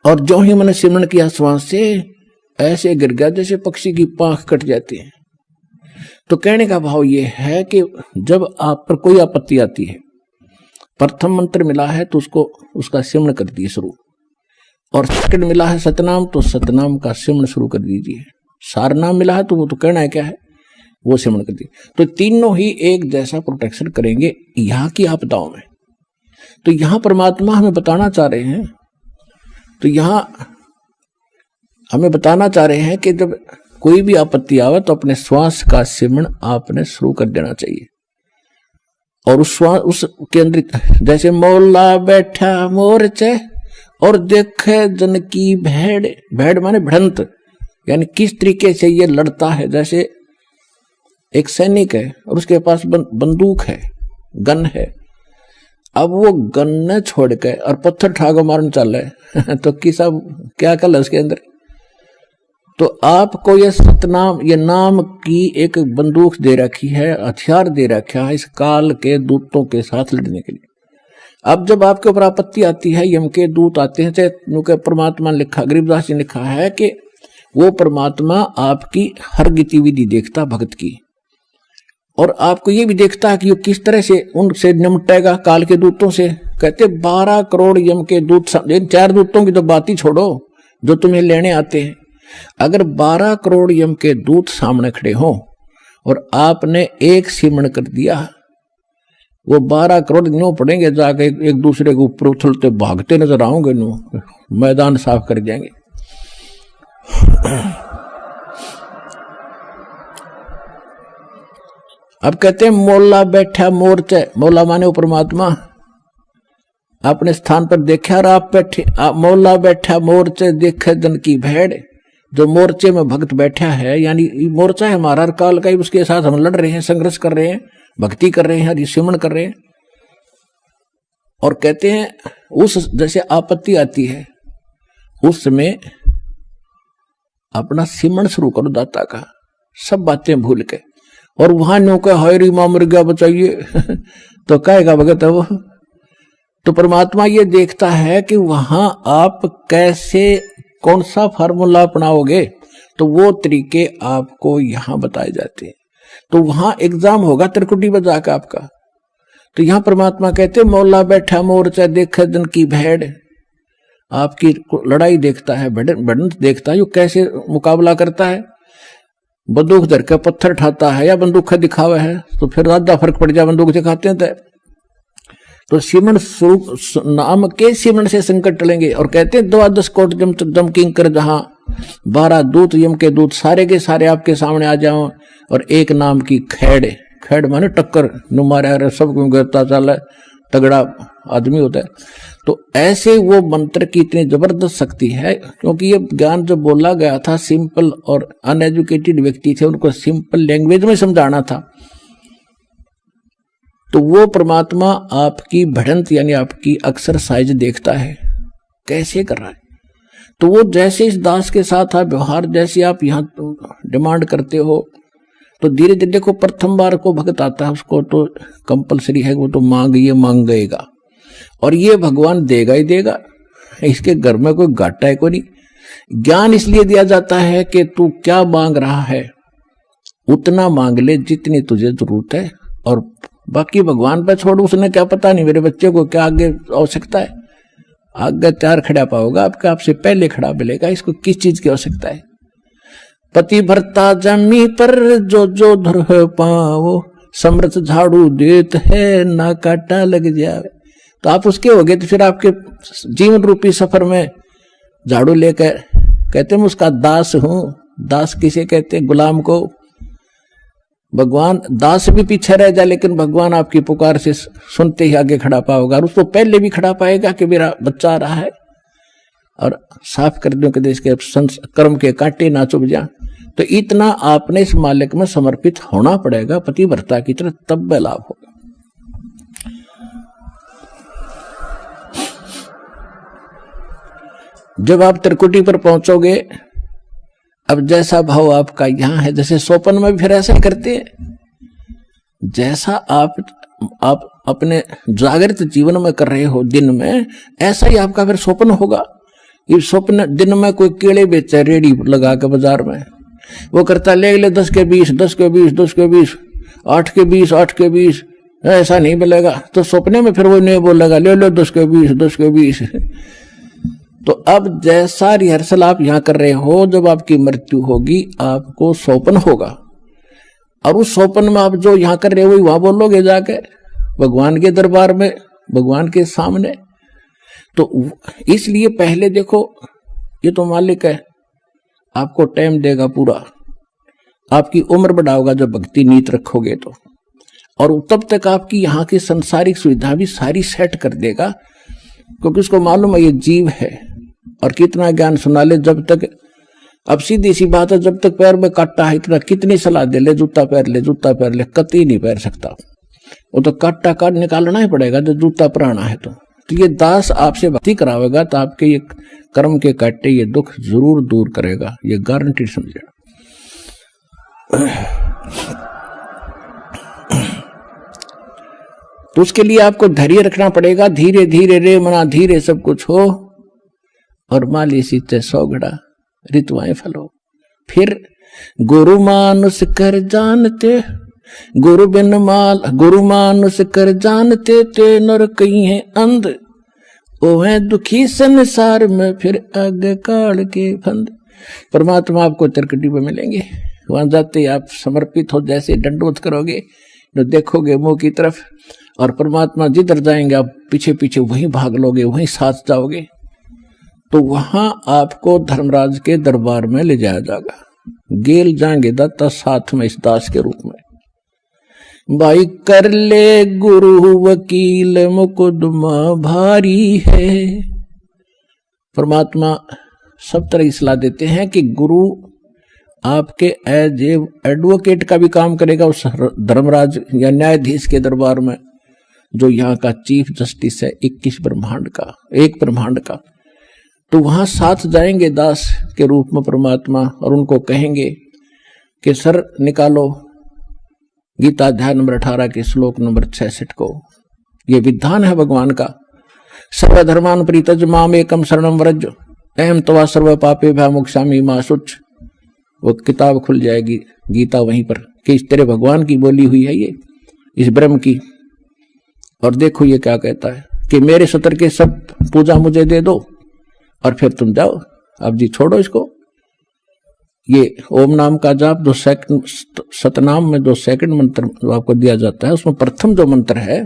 और जो ही मैंने सिमरण किया श्वास से, ऐसे गिर गया जैसे पक्षी की पांख कट जाती है। तो कहने का भाव यह है कि जब आप पर कोई आपत्ति आती है, प्रथम मंत्र मिला है तो उसका सिमरण कर दिए शुरू, और सेकंड मिला है सतनाम तो सतनाम का सिमरण शुरू कर दीजिए। सारनाम मिला है तो वो तो कहना है क्या है, वो सिमरण कर दीजिए। तो तीनों ही एक जैसा प्रोटेक्शन करेंगे यहाँ की आपदाओं में। तो यहाँ परमात्मा हमें बताना चाह रहे हैं, तो यहाँ हमें बताना चाह रहे हैं कि जब कोई भी आपत्ति आवे तो अपने श्वास का सिमरण आपने शुरू कर देना चाहिए। और उस श्वास उस केंद्रित, जैसे मौला बैठा मोर्चे और देखे जन की भेड़, भेड़ माने भिड़ंत, यानी किस तरीके से ये लड़ता है। जैसे एक सैनिक है और उसके पास बंदूक है, गन है, अब वो गन न छोड़ के और पत्थर ठाको मारने चल रहे तो किसा क्या कल है उसके अंदर। तो आपको ये सतनाम, ये नाम की एक बंदूक दे रखी है, हथियार दे रखा है इस काल के दूतों के साथ लड़ने के लिए। अब जब आपके ऊपर आपत्ति आती है, यम के दूत आते हैं, चाहे परमात्मा लिखा, गरीबदास जी ने लिखा है कि वो परमात्मा आपकी हर गतिविधि देखता भक्त की, और आपको ये भी देखता है कि ये किस तरह से उनसे निपटेगा काल के दूतों से। कहते 12 करोड़ यम के दूत, 4 दूतों की तो बात ही छोड़ो जो तुम्हें लेने आते हैं। अगर 12 करोड़ यम के दूत सामने खड़े हों और आपने एक सिमरण कर दिया, वो 12 करोड़ न्यू पड़ेंगे, जाके एक दूसरे के ऊपर उछलते भागते नजर आओगे, न्यू मैदान साफ कर जाएंगे। अब कहते हैं मौला बैठा मोर्चे, मौला माने वो परमात्मा अपने स्थान पर देखा, और आप बैठे, मौला बैठा मोर्चे देखे जन की भेड़। जो मोर्चे में भक्त बैठा है, यानी मोर्चा है हमारा हर काल का ही, उसके साथ हम लड़ रहे हैं, संघर्ष कर रहे हैं, भक्ति कर रहे हैं, हरि सिमरण कर रहे हैं। और कहते हैं उस जैसे आपत्ति आती है उस समय अपना सिमरण शुरू करो दाता का, सब बातें भूल के। और वहां नो का हरी मां मर गया बचाइए तो कहेगा भगत है वो। तो परमात्मा ये देखता है कि वहां आप कैसे, कौन सा फार्मूला अपनाओगे, तो वो तरीके आपको यहां बताए जाते हैं। तो वहां एग्जाम होगा त्रिकुटी बजा का आपका। तो यहां परमात्मा कहते मौला बैठा मोर्चा देखे जन की भेड़, आपकी लड़ाई देखता है, भिड़ंत देखता है, यो कैसे मुकाबला करता है। बंदूक धर के पत्थर ठाता है या बंदूक दिखावा है, तो फिर ज्यादा फर्क पड़ जाए, बंदूक दिखाते हैं। तो सिमरण स्वरूप नाम के सिमरण से संकट टलेंगे। और कहते हैं 12 कोट जम किंकर जहां, 12 दूत यम के दूत सारे के सारे आपके सामने आ जाओ, और एक नाम की खैड़, खैड़ माने टक्कर नु मारा सब गिरता चल तगड़ा आदमी होता है। तो ऐसे वो मंत्र की इतनी जबरदस्त शक्ति है, क्योंकि ये ज्ञान जो बोला गया था सिंपल और अनएजुकेटेड व्यक्ति थे, उनको सिंपल लैंग्वेज में समझाना था। तो वो परमात्मा आपकी भिड़ंत यानी आपकी एक्सरसाइज देखता है कैसे कर रहा है। तो वो जैसे इस दास के साथ आप व्यवहार, जैसे आप यहाँ डिमांड करते हो, तो धीरे धीरे देखो प्रथम बार को भक्त आता है उसको तो कंपलसरी है, वो तो मांग गएगा, और ये भगवान देगा ही देगा, इसके घर में कोई घाटा है कोई नहीं। ज्ञान इसलिए दिया जाता है कि तू क्या मांग रहा है उतना मांग ले जितनी तुझे जरूरत है, और बाकी भगवान पर छोड़। उसने क्या पता नहीं मेरे बच्चे को क्या आगे आवश्यकता है, आगे तैयार खड़ा पाओगा आपका, आपसे पहले खड़ा मिलेगा, इसको किस चीज की आवश्यकता है। पति भरता जमी पर जो जो धर पाओ, समर्थ झाड़ू देत है ना काटा लग जाए। तो आप उसके हो गए, तो फिर आपके जीवन रूपी सफर में झाड़ू लेकर, कहते हैं मैं उसका दास हूं। दास किसे कहते हैं? गुलाम को। भगवान दास भी पीछे रह जाए, लेकिन भगवान आपकी पुकार से सुनते ही आगे खड़ा पाओगा, और उसको पहले भी खड़ा पाएगा कि मेरा बच्चा आ रहा है, और साफ कर दो कि देश के कर्म के कांटे ना चुभ जा। तो इतना आपने इस मालिक में समर्पित होना पड़ेगा पतिव्रता की तरह, तब लाभ होगा। जब आप त्रिकुटी पर पहुंचोगे, अब जैसा भाव आपका यहां है, जैसे सोपन में भी फिर ऐसा ही करते हैं, जैसा आप अपने जागृत जीवन में कर रहे हो दिन में, ऐसा ही आपका फिर स्वप्न होगा। ये स्वप्न दिन में कोई केले बेचे रेडी लगा के बाजार में, वो करता ले 10 के 20, 10 के 20, 10 के 20, 8 के 20, 8 के 20, ऐसा नहीं मिलेगा। तो सपने में फिर वो नहीं बोलेगा ले 10 के 20, 10 के 20। तो अब जैसा रिहर्सल आप यहां कर रहे हो, जब आपकी मृत्यु होगी आपको स्वप्न होगा, और उस स्वप्न में आप जो यहां कर रहे हो वही वहां बोलोगे जाके भगवान के दरबार में, भगवान के सामने। तो इसलिए पहले देखो, ये तो मालिक है, आपको टाइम देगा पूरा, आपकी उम्र बढ़ाओगा जब भक्ति नीत रखोगे तो, और तब तक आपकी यहाँ की संसारिक सुविधा भी सारी सेट कर देगा, क्योंकि उसको मालूम है ये जीव है और कितना ज्ञान सुना ले। जब तक, अब सीधी सी बात है, जब तक पैर में काटा है इतना कितनी सलाह दे ले जूता पहन ले, जूता पहन ले, कतई नहीं पहन सकता। वो तो काटा काट निकालना ही पड़ेगा जब जूता पुराना है। तो ये दास आपसे भक्ति करावेगा तो आपके ये कर्म के काटे ये दुख जरूर दूर करेगा, ये गारंटी समझे। तो उसके लिए आपको धैर्य रखना पड़ेगा। धीरे धीरे रे मना धीरे सब कुछ हो, और माली सीते 100 घड़ा ऋतुआएं फलो। फिर गुरु मानुष कर जानते, गुरु बिन माल, गुरु मानुष कर जानते ते नर कहीं है अंध, ओ है दुखी संसार में फिर आगे काल के फंद। परमात्मा आपको तिरकटी में मिलेंगे, वहां जाते आप समर्पित हो, जैसे दंडवत करोगे तो देखोगे मुंह की तरफ, और परमात्मा जिधर जाएंगे आप पीछे पीछे वहीं भाग लोगे, वहीं साथ जाओगे। तो वहां आपको धर्मराज के दरबार में ले जाया जाएगा, गेल जाएंगे दाता साथ में इस दास के रूप में। भाई कर ले गुरु वकील मुकदमा भारी है। परमात्मा सब तरह की सलाह देते हैं कि गुरु आपके एज एडवोकेट का भी काम करेगा उस धर्मराज या न्यायाधीश के दरबार में, जो यहाँ का चीफ जस्टिस है 21 ब्रह्मांड का, एक ब्रह्मांड का। तो वहां साथ जाएंगे दास के रूप में परमात्मा, और उनको कहेंगे कि सर निकालो गीता अध्याय नंबर 18 के श्लोक नंबर 66 को। ये विधान है भगवान का, सर्वधर्मान परित्यज माम एकम शरणम व्रज अहम तवा सर्व पापे भयमुक्षामि मा शुच। वो किताब खुल जाएगी गीता वहीं पर कि इस तेरे भगवान की बोली हुई है ये, इस ब्रह्म की। और देखो ये क्या कहता है कि मेरे सत्र के सब पूजा मुझे दे दो और फिर तुम जाओ, अब जी छोड़ो इसको। ये ओम नाम का जाप जो सतनाम में जो सेकंड मंत्र आपको दिया जाता है, उसमें प्रथम जो मंत्र है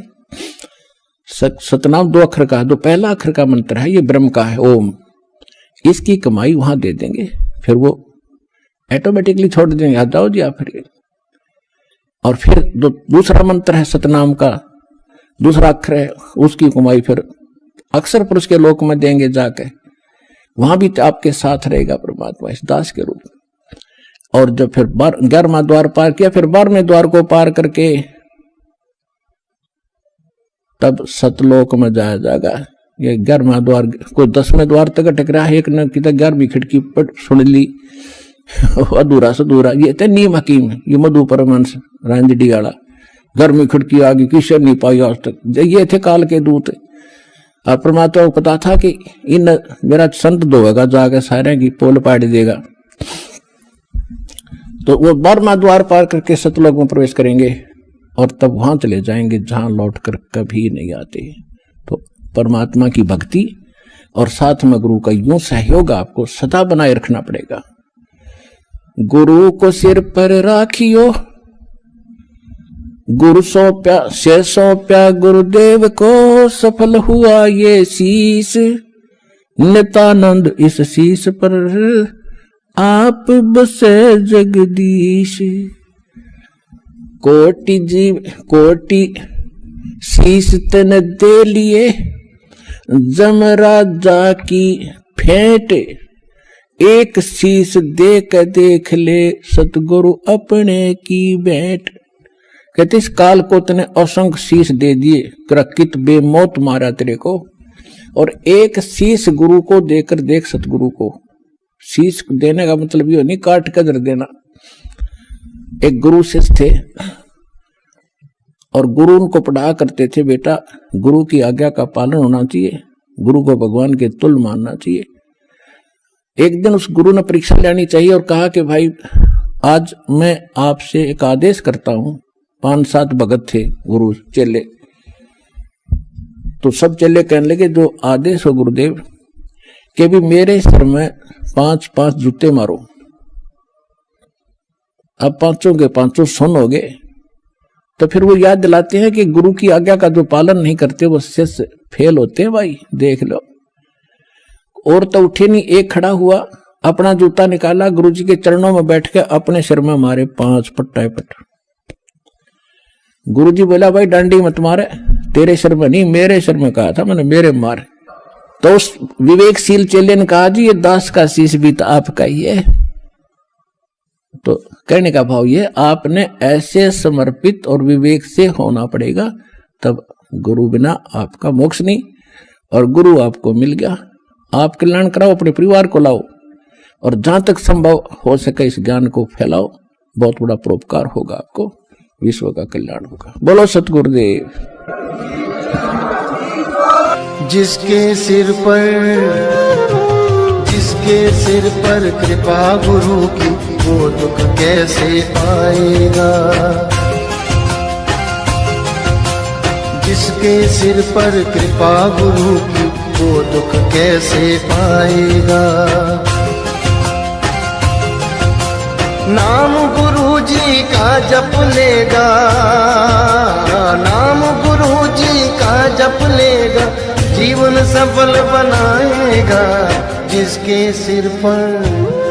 सतनाम 2 अक्षर का, जो पहला अक्षर का मंत्र है ये ब्रह्म का है ओम। इसकी कमाई वहां दे देंगे, फिर वो ऑटोमेटिकली छोड़ देंगे, आ जाओ जी आप फिर। और फिर जो दूसरा मंत्र है सतनाम का दूसरा अक्षर है, उसकी कमाई फिर अक्षर पुरुष के लोक में देंगे जाके, वहां भी आपके साथ रहेगा परमात्मा इस दास के रूप में। और जब फिर 11वां द्वार पार किया, फिर 12वें द्वार को पार करके तब सतलोक में जाया जाएगा। ये 11वां द्वार कोई 10वें द्वार तक अटक रहा है, एक न की 11वीं खिड़की पर सुन ली अधूरा सधूरा। ये थे नीम हकीम, ये मधु परमहंस रांझडी वाला, 11वीं खिड़की आगे किशन नहीं पाई आज तक। ये थे काल के दूत। और परमात्मा को पता था कि इन मेरा संत धोएगा जाके सारे की पोल पाड़ देगा। तो वो 12वां द्वार पार करके सतलोक में प्रवेश करेंगे और तब वहां चले जाएंगे जहां लौटकर कभी नहीं आते। तो परमात्मा की भक्ति और साथ में गुरु का यूं सहयोग आपको सदा बनाए रखना पड़ेगा। गुरु को सिर पर राखियो, गुरु सौंप्या से सौंप्या गुरुदेव को, सफल हुआ ये शीस नित्यानंद इस शीस पर आप बसे जगदीश। कोटि जीव कोटि शीस तन दे लिए, जमराजा की फेंट एक शीस दे के देख ले, सतगुरु अपने की भेंट। कहते इस काल को तने असंख्य शीश दे दिए, कित बेमौत मारा तेरे को, और एक शीश गुरु को देकर देख सतगुरु को। शीश देने का मतलब ये नहीं काट कर देना। एक गुरु शिष्य थे, और गुरु उनको पढ़ा करते थे, बेटा गुरु की आज्ञा का पालन होना चाहिए, गुरु को भगवान के तुल्य मानना चाहिए। एक दिन उस गुरु ने परीक्षा लेनी चाहिए और कहा कि भाई आज मैं आपसे एक आदेश करता हूं। 5-7 भगत थे गुरु चेले, तो सब चेले कहने लगे जो आदेश हो गुरुदेव कि भी मेरे सिर में 5-5 जूते मारो। अब 5 के 5 सुन हो गए। तो फिर वो याद दिलाते हैं कि गुरु की आज्ञा का जो पालन नहीं करते वो शिष्य फेल होते हैं। भाई देख लो, और तो उठे नहीं, एक खड़ा हुआ, अपना जूता निकाला, गुरुजी के चरणों में बैठ के अपने सिर में मारे 5 पट्टा पट। गुरुजी बोला भाई डांडी मत मारे, तेरे सिर में नहीं मेरे सिर में कहा था मैंने, मेरे मारे। तो उस विवेकशील चेले ने कहा जी ये दास का शीश भी तो आपका ही है। तो कहने का भाव ये, आपने ऐसे समर्पित और विवेक से होना पड़ेगा, तब गुरु बिना आपका मोक्ष नहीं। और गुरु आपको मिल गया, आप कल्याण कराओ, अपने परिवार को लाओ और जहां तक संभव हो सके इस ज्ञान को फैलाओ, बहुत बड़ा परोपकार होगा, आपको विश्व का कल्याण होगा। बोलो सतगुरुदेव। जिसके सिर पर कृपा गुरु की, वो दुख कैसे पाएगा। जिसके सिर पर कृपा गुरु की, वो दुख कैसे पाएगा। नाम गुरु जी का जप लेगा, नाम गुरु जी का जप लेगा, जीवन सफल बनाएगा। जिसके सिर पर